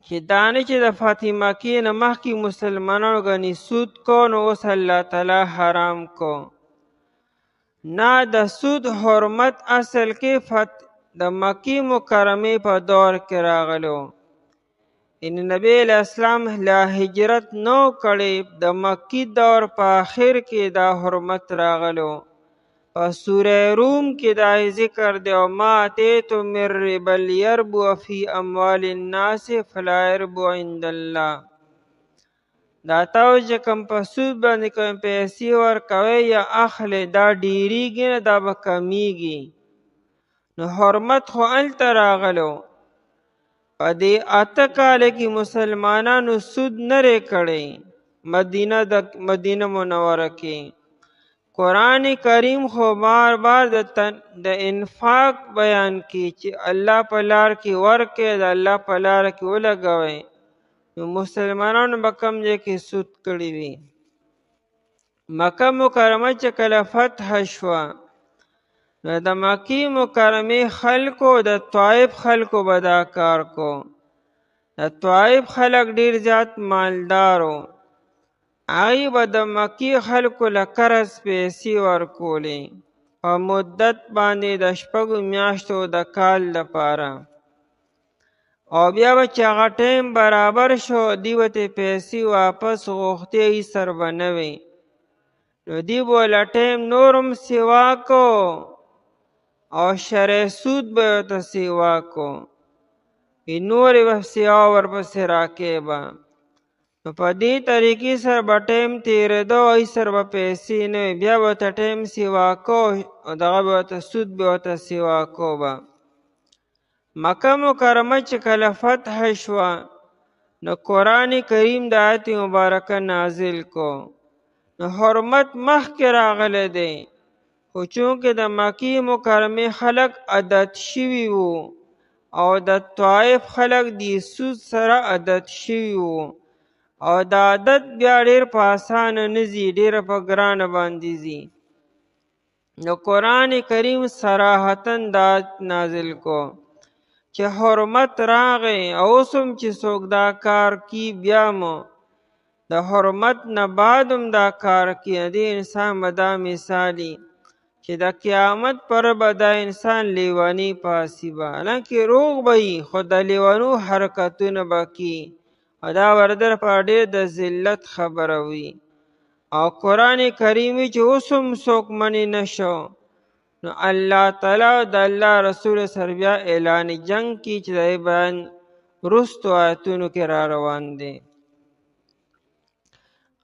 چې دانه چې د فتح مکې نه مخکې مسلمانانو ګنې سود کو نو اوس الله تعالی حرام کو. نه د سود حرمت اصل کې د مکی مکرمه په دور کې راغلو ان نبی علیہ السلام لا هجرت نو کړي د مکی دور په آخر کې دا حرمت راغلو. په سوره روم کې دا ذکر دی او ما اتیتم من ربا لیربو فی اموال الناس فلا یربو عند الله. دا تاسو چې کوم په سود باندې کوم پیسې ورکوئ یا اخلئ دا ډیریږي نه دا به کمیږي نو حرمت خو هلته راغلو. په دې 8 کاله کې مسلمانانو سود نه کړی مدینه منوره کې. قرآن کریم خو بار بار د انفاق بیان کی چې الله په لار کې ورکې، د الله په لار کې ولګوئ. نو مسلمانانو به کوم ځای کې سود کړی وي. مکه مکرمه چې کله فتح شوه، نو د مکې مکرمې خلکو د طائف خلکو به دا کار کو. د طائف خلک ډیر زیات مالدارو، هغوی به د مکې خلکو له قرض پیسې ورکولې په مدت باندې د 6 میاشتو د کال لپاره. او بیا به چې هغه ټیم برابر شو، دوی به ترې پیسې واپس غوښتې، هیڅ سر به نه وي. نو دوی به له ټیم نور هم سیوا کو او شرع سود به ورته سیوا کو، نورې به سیوا ورپسې راکې به. نو په دې طریقې سره به ټیم تېرېده او هیڅ سره به پیسې نه وي. بیا به ورته ټیم سیوا کو او دغه به ورته سود به ورته سیوا کو به. مکه مکرمه چې کله فتح شوه، نو قرآن کریم د آیت مبارکه نازل کو. نو حرمت مخکې راغلی دی، خو چونکې د مکې مکرمې خلک عادت شوي وو او د طائف خلک د سود سره عادت شوي وو، او دا عادت بیا ډیر په اسانه نه ځي، ډیره په ګرانه باندې ځي. نو قرآن کریم صراحتا دا نازل کو چې حرمت راغی، او اوس هم چې څوک دا کار کی بیا مو د حرمت نه بعد هم دا کار کی، دې انسان به دا مثالي چې د قیامت پر به دا انسان لیونی پاسی به، حالانکې روغ به وي خو د لیونو حرکتونه به کی، او دا وردر په ډېر د ذلت خبره وي. او قرآن کریم چې اوس هم څوک منې نشو، نو الله تعالی د الله رسول سره بیا اعلان جنگ کی چې د بیان وروستو آیتونو کې را روان دی.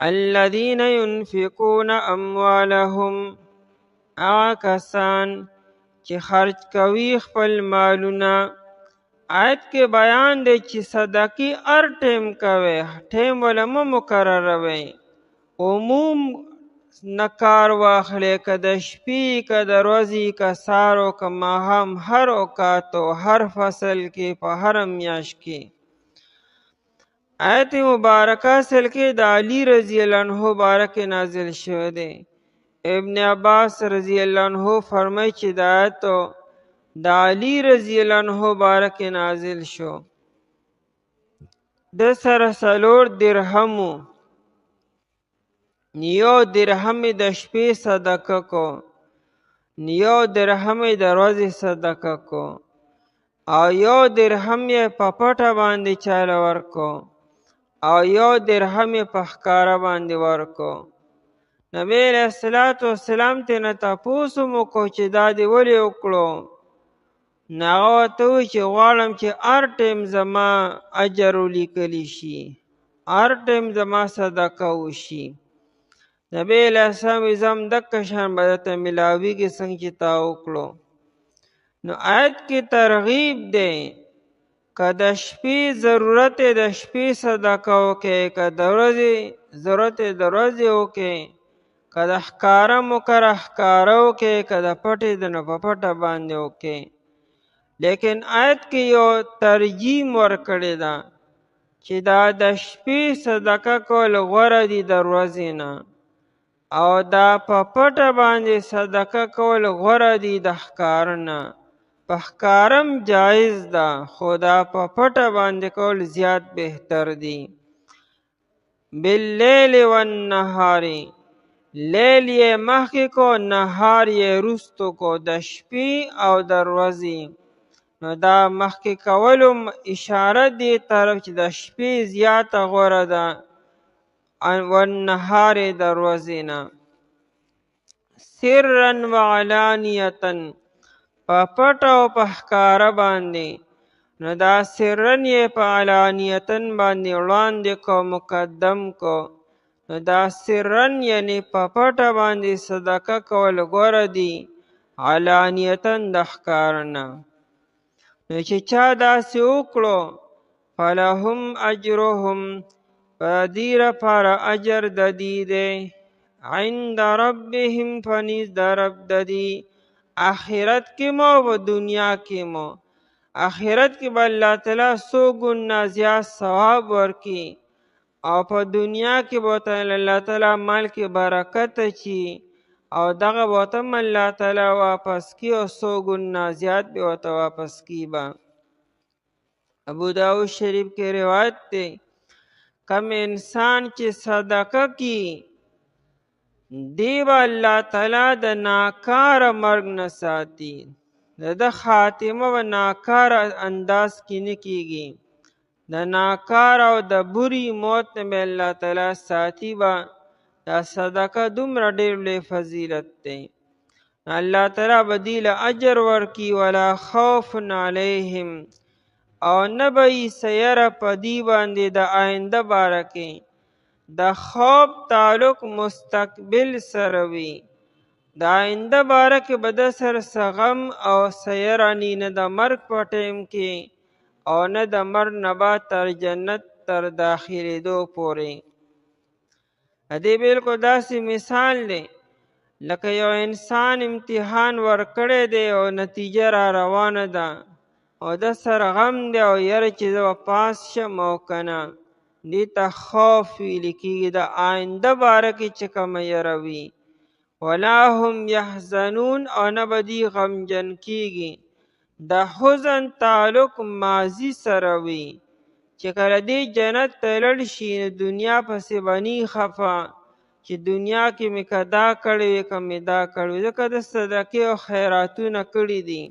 الذین ينفقون اموالهم، هغه کسان چې خرج کوي خپل مالونه. آیت کې بیان دی چې صدقې هر ټیم کوي، ټیم وله مه مقرروئ، عموم نه کار واخلئ، که د شپې که د ورځې که سهار او که ماښام، هر اوقاتو هر فصل کې په هره میاشت کې. آیت مبارکه اصل کې د علی رضی الله عنه باره کې نازل شوی دی. ابن عباس رضی الله عنه فرمایي چې د آیت د علی رضی الله عنه باره کې نازل شو. د سره 4 درهمو، یو درهم د شپې صدقه کو، یو درهم د ورځې صدقه کو، او یو درهم یې په پټه باندې چاله ورکو، او یو درهم یې په ښکاره باندې ورکو. نبی علیه الصلاة والسلام ترنه تپوس هم وکړو چې دا دې ولې وکړو؟ نو هغه ورته وویل چې غواړم چې هر ټیم زما اجر ولیکلی شي، هر ټیم زما صدقه وشي. نبی علیه السلام وایي زه هم دقه شان به درته میلاویږي څنګه چې تا وکړو. نو آیت کې ترغیب دی، که د شپې ضرورت د شپې صدقه وکړې، که د ورځې ضرورت د ورځې وکړې، که د ښکاره مکره ښکاره وکړې، که د پټې د نو په پټه باندې وکړې. لیکن آیت کې یو ترجیم ورکړې ده چې دا د شپې صدقه کول غوره دي د ورځې نه، او دا په پټه باندې صدقه کول غوره دي د ښکاره نه. په ښکارم جایز ده، خو دا په پټه باندې کول زیات بهتر دي. باللیل والنهار، لیل یې مخکې کو، نهار یې وروستو کو، د شپې او د ورځې. نو دا مخکې کولو اشاره دې طرف چې د شپې زیاته غوره ده، والنهار د ورځې نه. سرا وعلانیتا، په پټه او په ښکاره باندې. نو دا سرن یې په علانیتن باندې وړاندې کو، مقدم کو. نو دا سرن یعنی په پټه باندې صدقه کول غوره دي، علانیتاً د ښکار نه. نو چې چا داسې وکړو فلهم اجرهم په دې لپاره اجر د دې دی عند ربهم فنیز د رب د دې آخرت کې مو و دنیا کې مو. آخرت کې به الله تعالی 100 ګنا زیات ثواب ورکي او په دنیا کې به الله تعالی مال کې برکت اچي او دغه به ته الله تعالی واپس کی او 100 ګنا زیات به ورته واپس کی به. ابو داود شریف کې روایت دی کم انسان چې صدقه کی دی به الله تعالی د ناکاره مرګ نه ساتي، د خاتمه به ناکاره انداز کې نه کیږي، د ناکار او د بری موت نه به الله تعالی ساتي به. دا صدقه دومره ډېر لوی فضیلت دی. الله تعالی به دې له اجر ورکي ولا خوف علیهم او نه به یې څه یره په دې باندې د آینده باره کې. د خوف تعلق مستقبل سره وي، د آینده باره کې به د سره څه غم او څه یره نه د مرګ په ټیم کې او نه د مرګ نه بعد تر جنت تر داخلېدو پورې. دې بالکل داسې مثال دی لکه یو انسان امتحان ورکړی دی او نتیجه را روانه ده او د سره غم دی او یره چې زه به پاس شم او که نه. دې ته خوف ویل کېږي، د آینده باره کې چې کومه یره وي. ولا هم یحزنون او نه به دې غمجن کېږي. د حزن تعلق ماضي سره وي چې کله دې جنت ته لاړ شي نو دنیا پسې به نی خفه چې دنیا کې مې که دا کړی وي که مې دا کړی وي، ځکه د صدقې او خیراتونه کړي دي.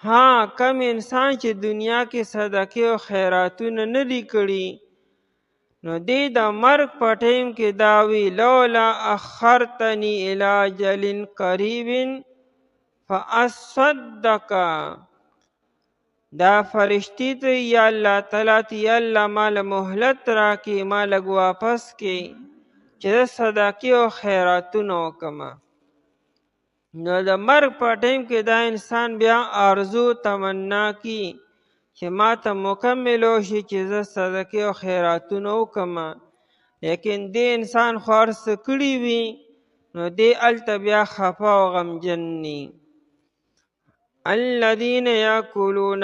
ها کم انسان چې دنیا کې صدقې او خیراتونه نه دي کړي نو دې د مرګ په ټیم کې دا وي لولا اخرتنی الی اجل قریب فاصدق. دا فرشتي ته یا الله تعالی ته یا الله مال مهلت راکې ما لږ واپس کې چې د صدقې او خیراتونه وکړمه. نو د مرګ په ټیم کې دا انسان بیا آرزو تمنا کی چې ما ته مکمل وشي چې زه صدقې او خیراتونه وکړمه، لیکن دې انسان خو هر څه کړي وي نو دې هلته بیا خفه او غمجن ني. الذین یاکلون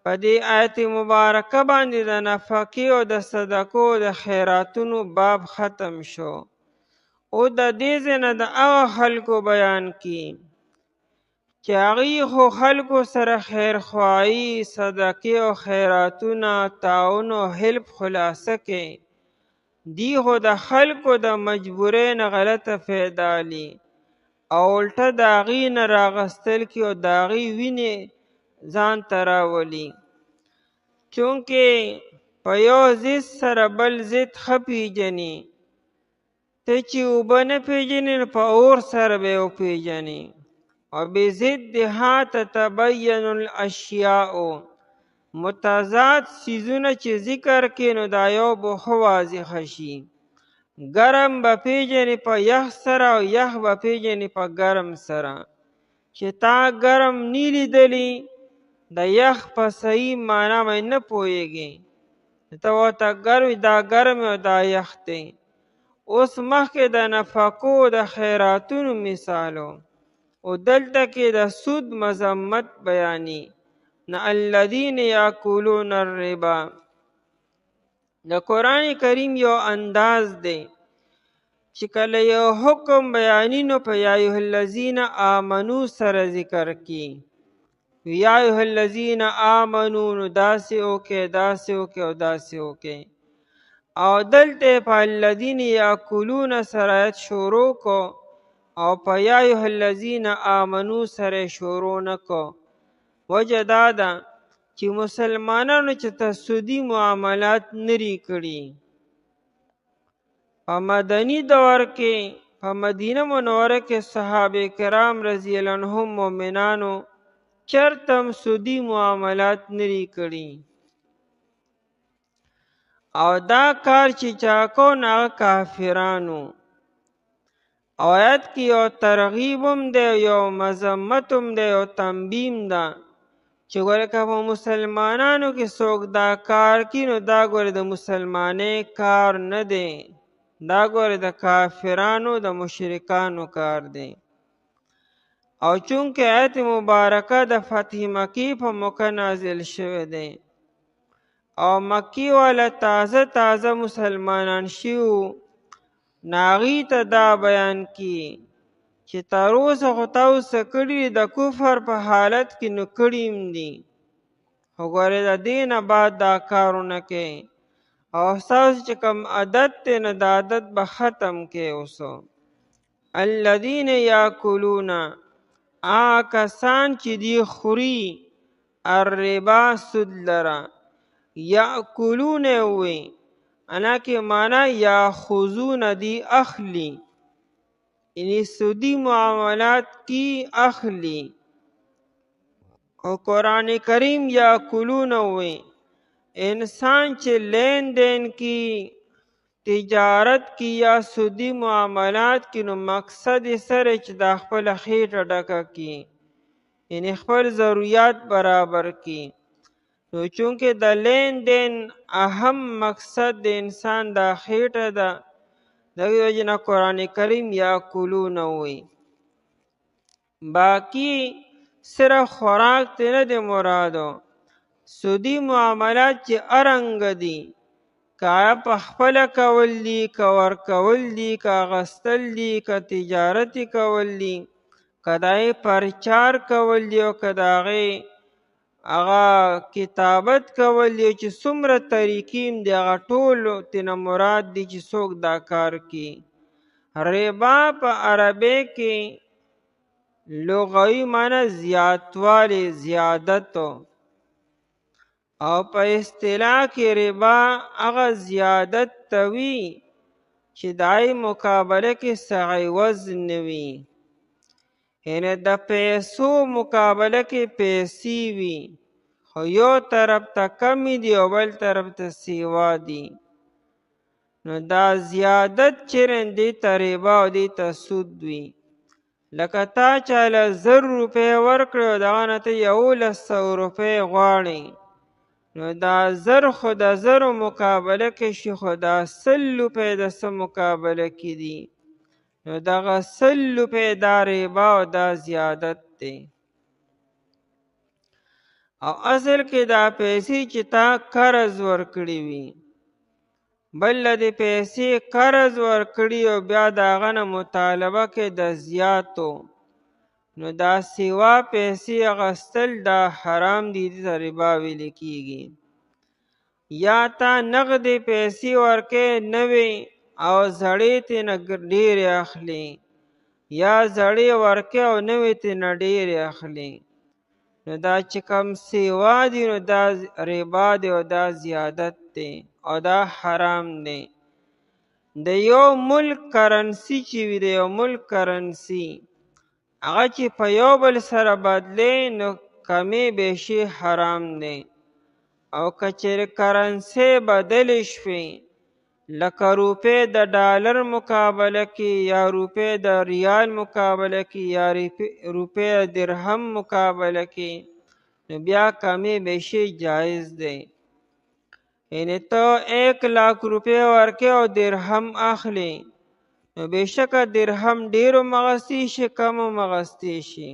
په دې آیت مبارکه باندې د نفقې او د صدقو او د خیراتونو باب ختم شو. او د دې ځای نه د هغه خلکو بیان کی چې هغوی خو خلکو سره خیرخواهي صدقې او خیراتونه تعاون او حلف خلاصه کې دی خو د خلکو د مجبورۍ نه غلطه فایده لی او الټه د هغې نه راغستل کې او د هغې وینې ځان ته راولي. چونکې په یو ضد سره بل ضد ښه پیژني. ته چې اوبه نه پیژنې نو په اور سره به یې وپیژنې. او بضدها تتبین الاشیاء متضاد څیزونه چې ذکر کې نو دا یو به ښه واضحه شي. ګرم به پیژنې په یخ سره او یخ به پیژنې په ګرم سره. چې تا ګرم نی لیدلی د یخ په صحیح معنا باندې نه پوهېږې، ته ورته ګرم دا ګرم او دا یخ دی. اوس مخکې د نفقو د خیراتونو مثالو او دلته کې د سود مذمت بیانی. نه الذین یاکلون الربا د قرآن کریم یو انداز دی چې کله یو حکم بیانی نو په یا ایها الذین آمنو سره ذکر کی. یا ایها الذین آمنو نو داسې وکړئ داسې وکړئ او داسې وکړئ. او دلته په الذین یاکلون سره شروع کو او په یا ایها الذین آمنو سره شروع نه کو. وجه دا ده چې مسلمانانو چې تسودي معاملات نری کړي په مدني دور کې په مدینه منوره کې صحابه کرام رضی الله عنهم مؤمنانو چرته سودي معاملات نری کړي او دا کار چې چا کو نه کافرانو. او آیت کې یو ترغیب هم دی، یو مذمت هم دی، یو تنبیم ده چې ګوره که په مسلمانانو کې څوک دا کار کوي نو دا ګوره د مسلمانۍ کار نه دی، دا ګوره د کافرانو د مشرکانو کار دی. او چونکه آیت مبارکه د فتح مکی په موقع نازل شوی دی او مکی والا تازه مسلمانان شیو، ناغي ته دا بیان کی چې تر اوسه خو تاسو څه کړي د کفر په حالت کې نو کړي هم دي، خو ګورې د دې نه بعد دا کارونه کوي او ستاسو چې کوم عادت دی نو د عادت به ختم کوي. اوسو الذین یاکلون کسان چې دی خوري الربا سود لره، یاکلون وی انا کې معنا یاخذون دی اخلی، یعنی سودی معاملات کی اخلی. او قرآن کریم یاکلون وی انسان چې لین دین کی تجارت کی یا سودی معاملات کی نو مقصد سره چې د خپل خېټه ډکه کی، یعنی خپل ضرورت برابر کی. نو چونکه د لین دین اهم مقصد د انسان د خېټه ده، دغه وجه نه قرآن کریم یاکلون وی. باقی صرف خوراک ته نه دی مرادو، سودی معاملات چې ارنګ دي، که په خپله کول دي، که ورکول دي، که اخیستل دي، که تجارت کول دي، که د هغې پرچار کول دي او که د هغې هغه کتابت کول دي، چې څومره طریقې دي هغه ټول ترې مراد دي چې څوک دا کار کوي. ربا په عربی کې لغوي معنی زیاتوالی، زیادت، او په اصطلاح کې ربا هغه زیادت ته وي چې د هغې مقابله کې څه عوض نه وي، یعنې د پیسو مقابله کې پیسې وي خو یو طرف ته کمې دي او بل طرف ته سیوا دي، نو دا زیادت چیرې دې ته ربا او دې ته سود وي. لکه تا چاله 1000 روپۍ ورکړې او د هغه نه ته 1100 روپۍ غواړې، نو دا 1000 خو د 1000 مقابله کې شي، خو دا 100 روپۍ د څه مقابله کې دي، نو دغه 100 روپۍ دا ربا او دا زیادت دی. او اصل کې دا پیسې چې تا قرض ورکړي وي، بل له دې پیسې قرض ورکړي او بیا د هغه نه مطالبه کې د زیاتو، نو دا سیوا پیسې اخیستل دا حرام دي، دې ته ربا ویل کېږي. یا تا نغدې پیسې ورکې نوې او زړې ترېنه ډېرې اخلي، یا زړې ورکې او نوې ترېنه ډېرې اخلي، نو دا چې کوم سیوا دي نو دا ربا دی او دا زیادت دی او دا حرام دی. د یو ملک کرنسي چې وي، د یو ملک کرنسي هغه چې په یو بل سره بدلې نو کمې بیشي حرام دی. او که چېرې کرنسۍ بدلې شوې، لکه روپۍ د ډالر مقابله کې، یا روپۍ د ریال مقابله کې، یا روپۍ د درهم مقابله کې، نو بیا کمې بیشي جایز دی. یعنی ته 1 لاکھ روپۍ ورکې او درهم اخلي، نو بېشکه درهم ډېر هم اخیستی شي، کم هم اخیستی شي،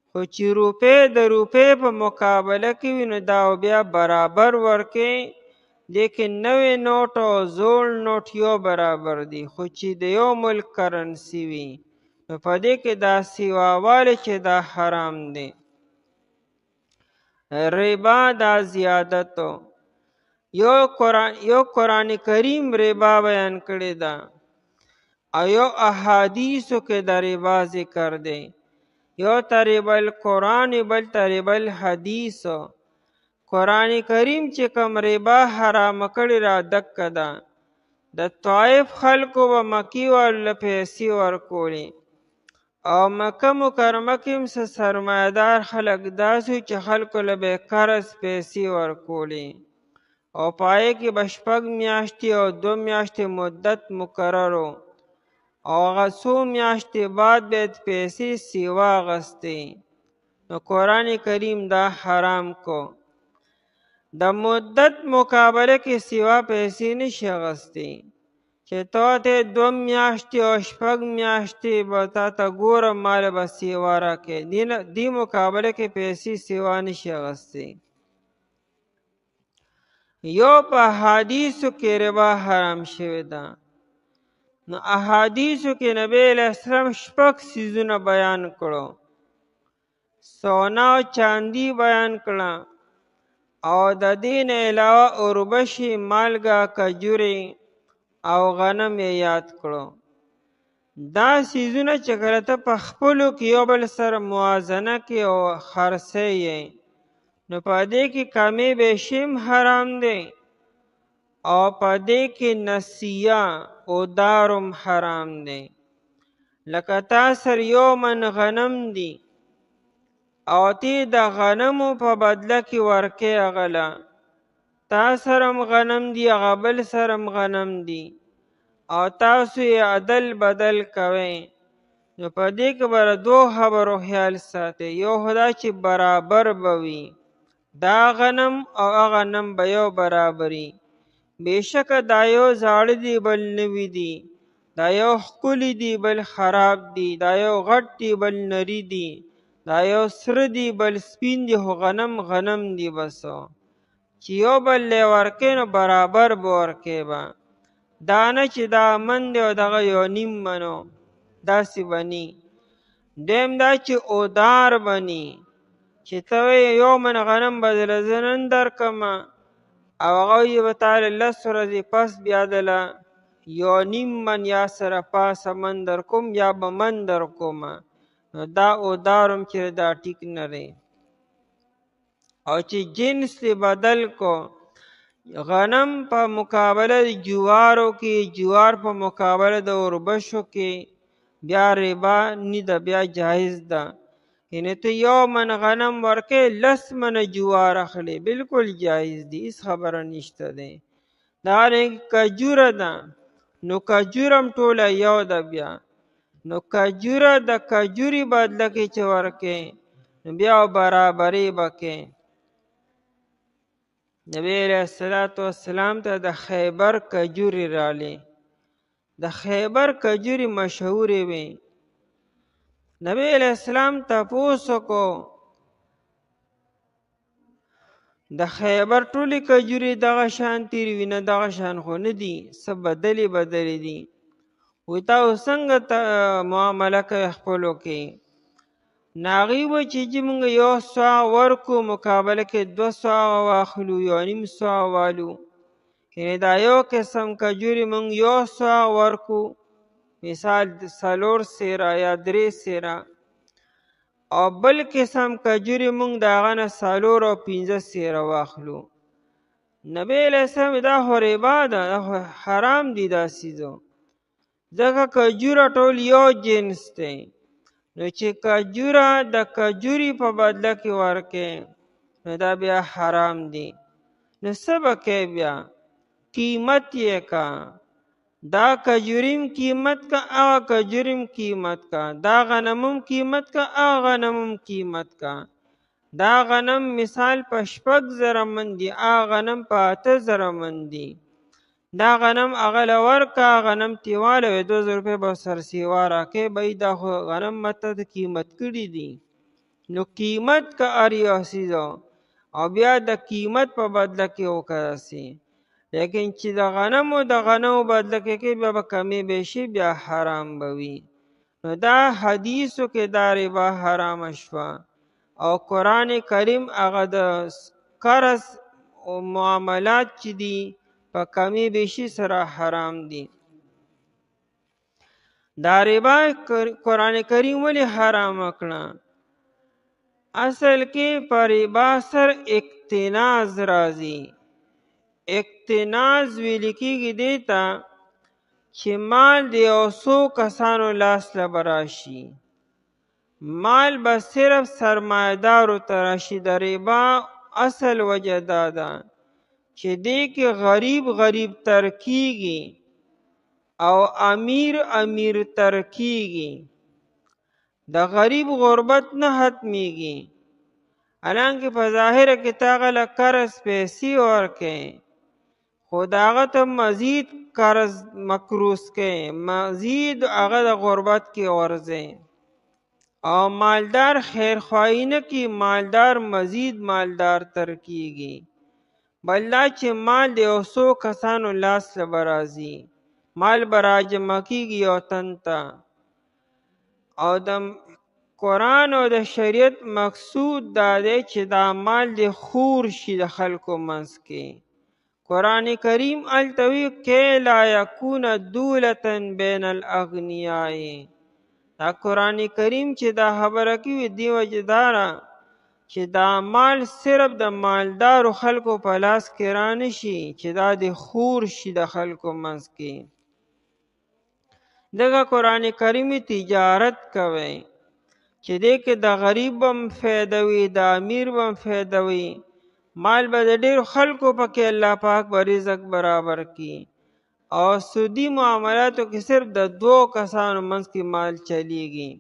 خو چې روپۍ د روپۍ په مقابله کې وي نو دا بیا برابر ورکې، لیکن نوی نوټ او زوړ نوټ یو برابر دي، خو چې د یو ملک کرنسي وي نو په دې کې دا سیواوالی چې دا حرام دی. ربا دا زیادتو، یو قرآن کریم ربا بیان کړی ده او یو احادیثو کې د ربا ذکر دی، یو ته ربا القرآن بل ته ربا الحدیث. قرآن کریم چې کوم ربا حرام کړی را دکه ده، د طائف خلکو به مکی والو له پیسې ورکولې، او مکه مکرمه کې هم څه سرمایه‌دار خلک داسې چې خلکو له به قرض پیسې ورکولې، او په هغې کې به 6 میاشتې او 2 میاشتې مدت مقرر و، او هغه څو میاشتې بعد باید پیسې سیوا اخیستې، نو قرآن کریم دا حرام کو. د مدت مقابله کې سیوا پیسې نشي اخیستی چې تا ته 2 میاشتې او 6 میاشتې به تا ته ګورم مال به سیوا راکړې، دې مقابله کې پیسې سیوا نشي اخیستی. یو په احادیثو کې ربا حرام شوی ده. نو احادیثو کې نبی علیہ السلام 6 څیزونه بیان کړو. سونا او چاندی بیان کړه، او د دې نه علاوه اوربشې، مالګه، کجورې او غنم یې یاد کړو. دا څیزونه چې کله ته په خپلو کې یو بل سره موازنه کې او خرڅی یې، نو په دې کې کمی بیشي هم حرام دی، او په دې کې نسیه او دارم حرام دی. لکه تا سره 1 من غنم دی او تی د غنمو په بدله کې ورکې اغله، تا سرم غنم دی هغه بل سرم غنم دی او تاسو یې عدل بدل کوئ، نو په دې کې به 2 خبرو خیال ساتئ. یو خو دا چې برابر به وي، دا غنم او هغه غنم به یو برابري. بېشکه دا یو زاړه دی بل نوي دي، دا یو ښکلي دی بل خراب دی، دا یو غټ دی بل نری دی، دا یو سره دی بل سپین دی، خو غنم غنم دی. بسو چې یو بل لی ورکې نو برابر به ورکې به، دا نه چې دا من دی او دغه 1.5 منو، داسې بني. دویم دا چې اودار بني، چې ته وایې 1 من غنم به دله زه نن درکمه، او هغه وایي به تاله 10 ورځې پس بیا دله 1.5 من یا سره پاسه من در کوم یا به من در کومه، نو دا اودارم چې دا ټیک نه دی. او چې جنس دی بدل کو، غنم په مقابله د جوارو کې، جوار په مقابله د اوربشو کې، بیا ربا نه ده، بیا جایز ده. یعنی ته 1 من غنم ورکې 10 من جوار اخلي، بالکل جایز دی، هیڅ خبره نشته دی. دارنګه کجوره ده، نو کجورم ټوله یو ده بیا، نو کجوره د کجوري بدله کې چې ورکې، نو بیا برابري به کې. نبی علیہ السلام ته د خیبر کجوري رالی، د خیبر کجوري مشهورې وي. نبی علیہ السلام تپوس وکړو د خیبر ټولې کجوري دغه شان تیرې وي؟ نه دغه شان خو نه دي، څه بدلې بدلې دي. وایي تاسو څنګه معامله کوئ خپلو کې؟ نو هغوی وایي چې جی موږ 1 سوه ورکو مقابله کې 2 سوه واخلو، 1.5 سوه والو. یعنې دا یو قسم کجوري موږ 1 سوه ورکو، مثال 4 سیره یا 3 سیره، او بل قسم کجوري موږ د هغه نه 4 او 15 سیره واخلو. نبی علیہ السلام دا خو ربا ده، دا خو حرام دي دا څیزو، ځکه کجوره ټول یو جنس دی. نو چې کجوره د کجوري په بدله کې ورکې، نو دا بیا حرام دی. نو څه به کوې بیا؟ قیمت یې کا، دا کجوریم قیمت کا، هغه کجوریم قیمت کا، دا غنمم قیمت کا، هغه غنمم قیمت کا. دا غنم مثال په 6,000 من دی، هغه غنم په 8,000 من دی. دا غنم هغه له ورکه، غنم تیواله 2,000 روپۍ به سرسیوا راکې، بهی دا خو غنم مته د قیمت کړي دي. نو قیمت که هر یو څیزو، او بیا د قیمت په بدله کې وکړه سي. لیکن چې د غنمو بدله کې بیا به کمی بیشي، بیا حرام به وي. نو دا حدیثو کې دا ربا حرام شوه، او قرآن کریم هغه د قرض او معاملات چې دي په کمی بیشي سره حرام دي. دا ربا قرآن کریم ولې حرام کړه؟ اصل کې په ربا سره اقتناز راځي. اقتناز ویل کېږي دې ته چې مال د یو څو کسانو لاس له به راشي، مال به صرف سرمایه‌دارو ته راشي. د ربا اصل وجه دا ده چې دې کې غریب تر کېږي، او امیر تر کیږي. د غریب غربت نه ختمیږي. حالانکه په ظاهره کې تا غله قرض پیسې ورکې، خو د هغه ته مزید قرض مکروس کې، مزید هغه د غربت کې ورځي. او مالدار خیرخواهي نه کوي، مالدار مزید مالدار تر کیږي. بل دا چې مال د یو څو کسانو لاس ته به راځي، مال به راجمع کیږي یو تن ته. او د قرآن او د شریعت مقصود دا دی چې دا مال د خور شي د خلکو منځ کې. قرآن کریم هلته وایي کی لا یکون دولة بین الاغنیاء. دا قرآن کریم چې دا خبره کوي دی وجه داره چې دا مال صرف د مالدارو خلکو په لاس کې را نشي، چې دا د خور شي د خلکو منځ کې. دغه قرآن کریم تجارت کوي چې دې کې د غریب هم فایده وي، د امیر هم فایده وي. مال به د ډېرو خلکو پکې الله پاک به رزق برابر کړي. او سودی معاملاتو کې صرف د 2 کسانو منځ کې مال چلیږي.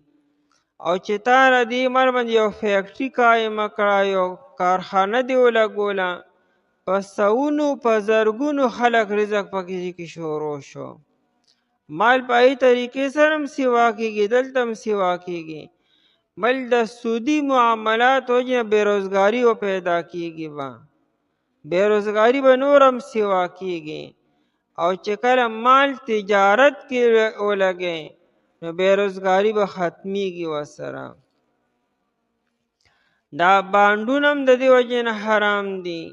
او چې تا را دې مال باندې یو فیکټري قایمه کړه، یو کارخانه دې ولګوله، په سوونو په زرګونو خلک رزق پکې کې شروع شو. مال په ای طریقې سره هم سیوا کېږي، دلته هم سیوا کېږي. بل د سودی معاملات وجه بیروزګاری و پیدا کېږي، بیروزګاری به نور هم سیوا کېږي. او چې کله مال تجارت کې ولګي نو بیروزګاری به ختمیږي ورسره. دا بانډونه هم د دې وجې نه حرام دي.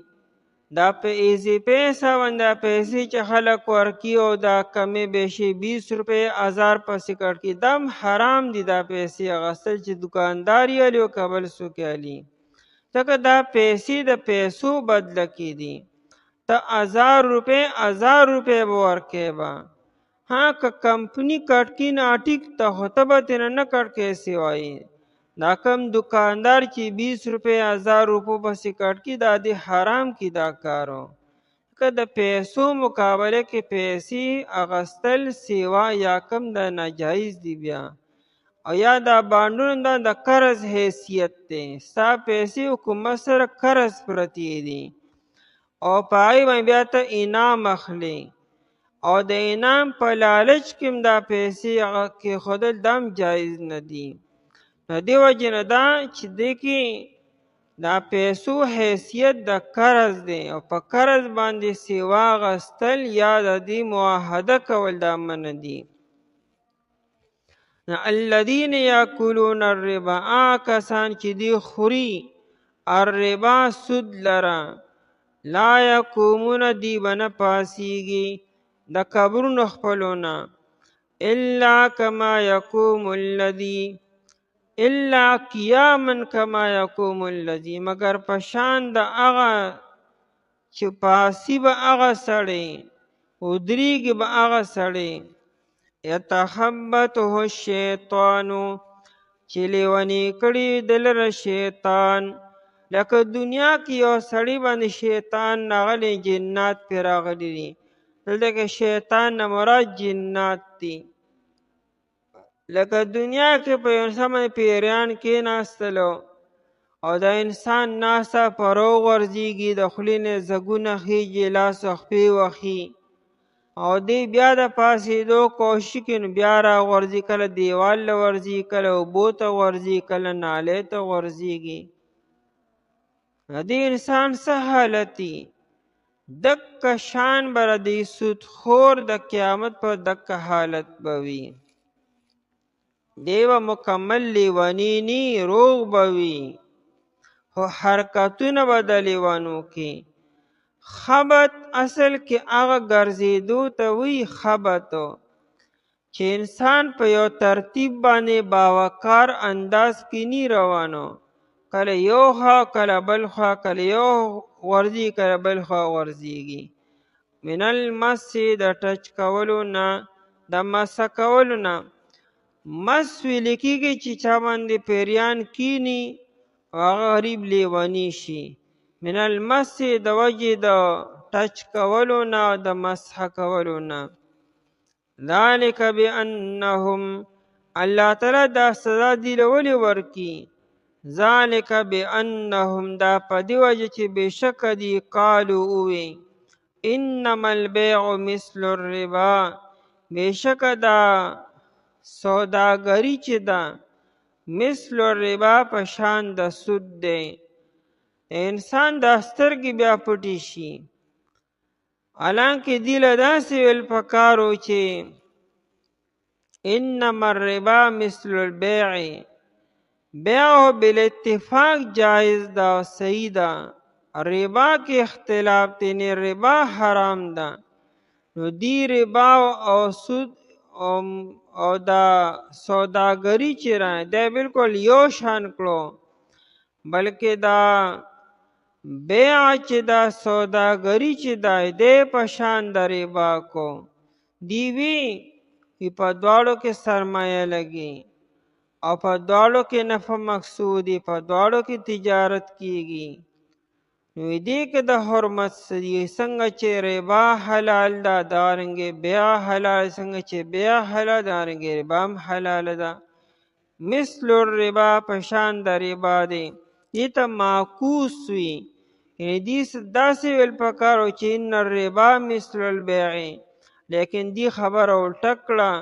دا په ایزي پیسه باندې پیسې چې خلک ورکي او دا کمې بیشي 20 روپۍ 1000 پسې کټ کي، دا هم حرام دي. دا پیسې اخیستل چې دکاندار یې الي او که بل څوک یې الي، ځکه دا پیسې د پیسو بدله کې دي. ته 1000 روپۍ 1000 روپۍ به ورکې به. ها که کمپنی کټ کي نه ټیک ته، خو ته به ترېنه نه کټ کې سوایي. دا کم دکاندار چې 20 روپۍ 1000 روپو پسې کټ کی، دا د حرام کی دا کارو. که د پیسو مقابله کې پیسې اغستل سیوا یا کم د ناجایز دی بیا. او یا دا بانډونه دا د قرض حیثیت دی، ستا پیسې حکومت سره قرض پرتی دي او په هغې باندې بیا ته انعام اخلي. او د انعام په لالچ کې دا پیسې کېښودل دا هم جایز نه دي. نو دې وجې نه دا چې دې کې دا پیسو حیثیت د قرض دی، او په قرض باندې سیوا اخیستل یا د دې معاهده کول دا منع دي. الذین یاکلون الربا، کسان چې دی خوري الربا سود لره، لا یقومون دی بنه پاسیږي د قبرونو خپلونه، الا کما یقوم الذی الا قیاما کما یقوم الذی، مگر پشان د هغه چې پاسی به هغه سړی ودریږي به هغه سړی یتخبطه الشیطانو چې لیونی کړي دلره شیطان. لکه دنیا کې یو سړی باندې شیطان راغلی، جنات پې راغلی دي. دلته کې شیطان نه مراد جنات دي. لکه دنیا کې په یو انسان باندې پیریان کېناستلو او د انسان ناسته په روغ ورځېږي، د خولې نه ځګونه خیږي، لاس او خپې وخي، او دی بیا د پاسېدو کوشش کوي، نو بیا راغورځي، کله دیوال له ورځي، کله اوبو ته غورځي، کله نالۍ ته غورځېږي. دې انسان څه حالت وي؟ دکه شان به د سودخور د قیامت په دکه حالت به وي. دی به مکمل لیونی نی، روغ به وي، خو حرکتونه به د لیونو کې. خبط اصل کې هغه ګرځېدو ته وی خبطو چې انسان په یو ترتیب باندې باوقار انداز کې نی روانو، کله یو خوا کله بل خوا، کله یو غورځي کله بل خوا غورځېږي. من المس د ټچ کولو نه، د مسه کولو نه. مس ویل کېږي چې چا باندې پیریان کینی او هغه غریب لیونی شي. من المس د وجې د ټچ کولو نه او د مسح کولو نه. ذالک بانهم الله تعالی دا سزا دی لولی ورکی ذالک بانهم دا په دی وجه چې بشک دی قالو اوی انما البيع مثل الربا بشک دا سوداګری چې دا مثل الربا په شان د سود دی انسان د سترګې بیا پټی شي حالانکه دی له داسې ویل پکارو چې انما الربا مثل البيع بیع بالاتفاق جائز دا صحیح دا ربا کې اختلاف دی نه ربا حرام دا نو دی ربا او سود او دا سوداګری چې را دی بالکل یو شان کړو بلکې دا بیع چې دا سوداګری چې دی په شان د ربا کو دی وی په دواړو کې سرمایه لګي او په دواړو کې نفع مقصودی په دواړو کې تجارت کیږي نو دې کې د حرمت سری څنګه چې ربا حلال ده دارنګې بیا حلال څنګه چې بیا حلال دارنګې ربا هم حلال ده مثل الربا په شان د ربا دی دې ته معکوس وي یعنی دې داسې ویل پکارو چې ان الربا مثل البیع لیکن دی خبر الټه کړه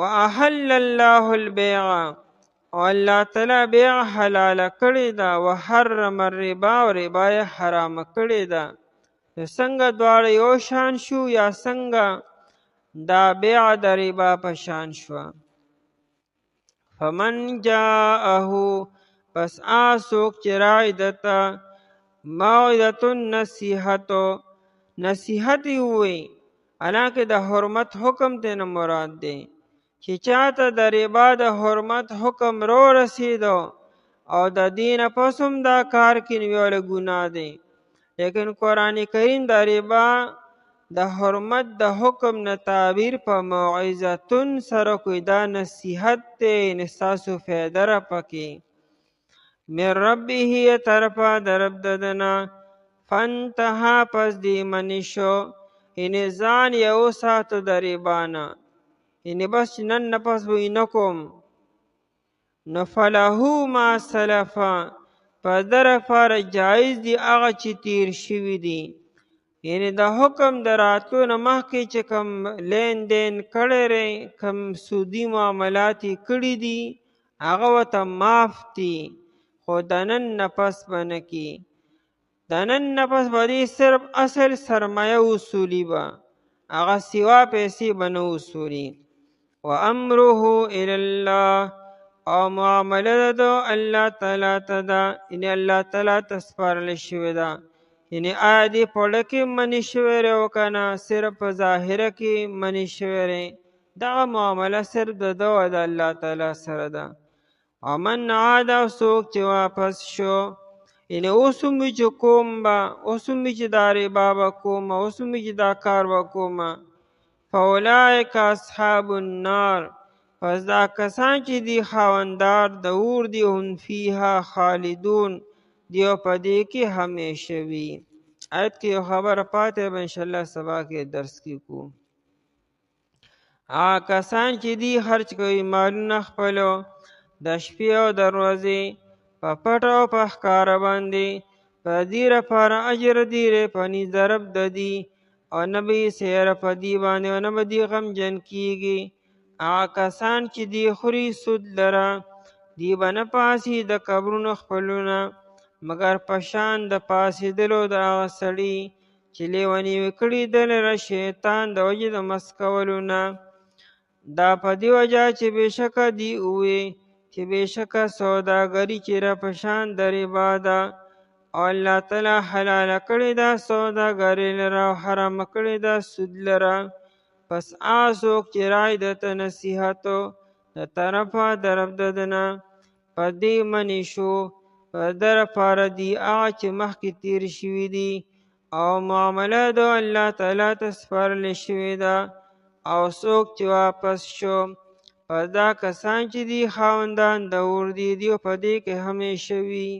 واحل الله البيع او الله تعالی بیع حلال کړی دا وحرم الربا او ربا حرام کړی دا څنګه دواړه یو شان شو یا څنګه دا بیع د ربا په شان شو فمن جاءه پس آسوک چرائی دتا موعظة نصیحت ہوئی حالانکه د حرمت حکم ته مراد دی چې چاته د ربا د حرمت حکم رو رسیدو او د دین پس هم دا کار کوي ویل ګناه دی لیکن قرآن کریم د ربا د حرمت د حکم نه تعبیر په موعظتون سره کوي دا نصیحت دی نستاسو فایده را پکې من ربه طرفا د رب ددنا فانتها پس دی منشو یعنی ځان یو ساتو د ربانا یعنی بس نن نفس بوی نکم نو فلهو ما سلفا پس در فار جایز دی هغه چې تیر شوي دي یعنی د حکم د راتلو نه مخکې چې کم لین دین کړی کم سودی معاملات یې کړي دي هغه ورته معاف دي خو د نن نفس به نه کي د نن نفس به دې صرف اصل سرمایه وصولي به هغه سوا پیسې به نه وصولي وامره الی الله او معامله ده الله تعالی ته ده یعنی الله تعالی ته سپارل شوې ده یعنی آیا دې پړه کې منې شوی دی او که نه صرف په ظاهره کې منې شوی دی دغه معامله صرف د ده او د الله تعالی سره ده او من عاد او څوک چې واپس شو یعنی اوس هم چې کوم به اوس هم چې دا ربا به کوم اوس هم چې دا کار به کوم فاولئک اصحاب النار پس دا کسان چې دی خاوندار د اور دی هم فیها خالدون دیو په دې کې همیشه وي آیت کې یو خبره پاتې به انشاءالله سبا کې درس کې کو هغه کسان چې دی خرچ کوي مالونه خپلو د شپې او د ورځې په پټه او په ښکاره باندې په دې لپاره اجر دی په نزد د رب د دي او نه به یې سیره په دې باندې او نه به دې غمجن کېږي هغه کسان چې دی خوري سود لره دی به نه پاسي د قبرونو خپلونه مګر په شان د پاسېدلو د هغه سړي چې لیوني وکړي ده لره شیطان د وجې د مس کولو نه دا په دې وجه چې بېشکه دی ووې چې بېشکه سوداګري چې را په شان د ربا ده او الله تعالی حلاله کړې ده سوداګري لره او حرامه کړې ده سود لره پس هغه څوک چې رایې درته نصیحتو د طرفه د رب د ده نه په دې منې شو په ده لپاره دي هغه چې مخکې تیر شوي دي او معامله د الله تعالی ته سپارلې شوې ده او څوک چې واپس شو پس دا کسان چې دي خاوندان د اور دي په دې کې همیشه وي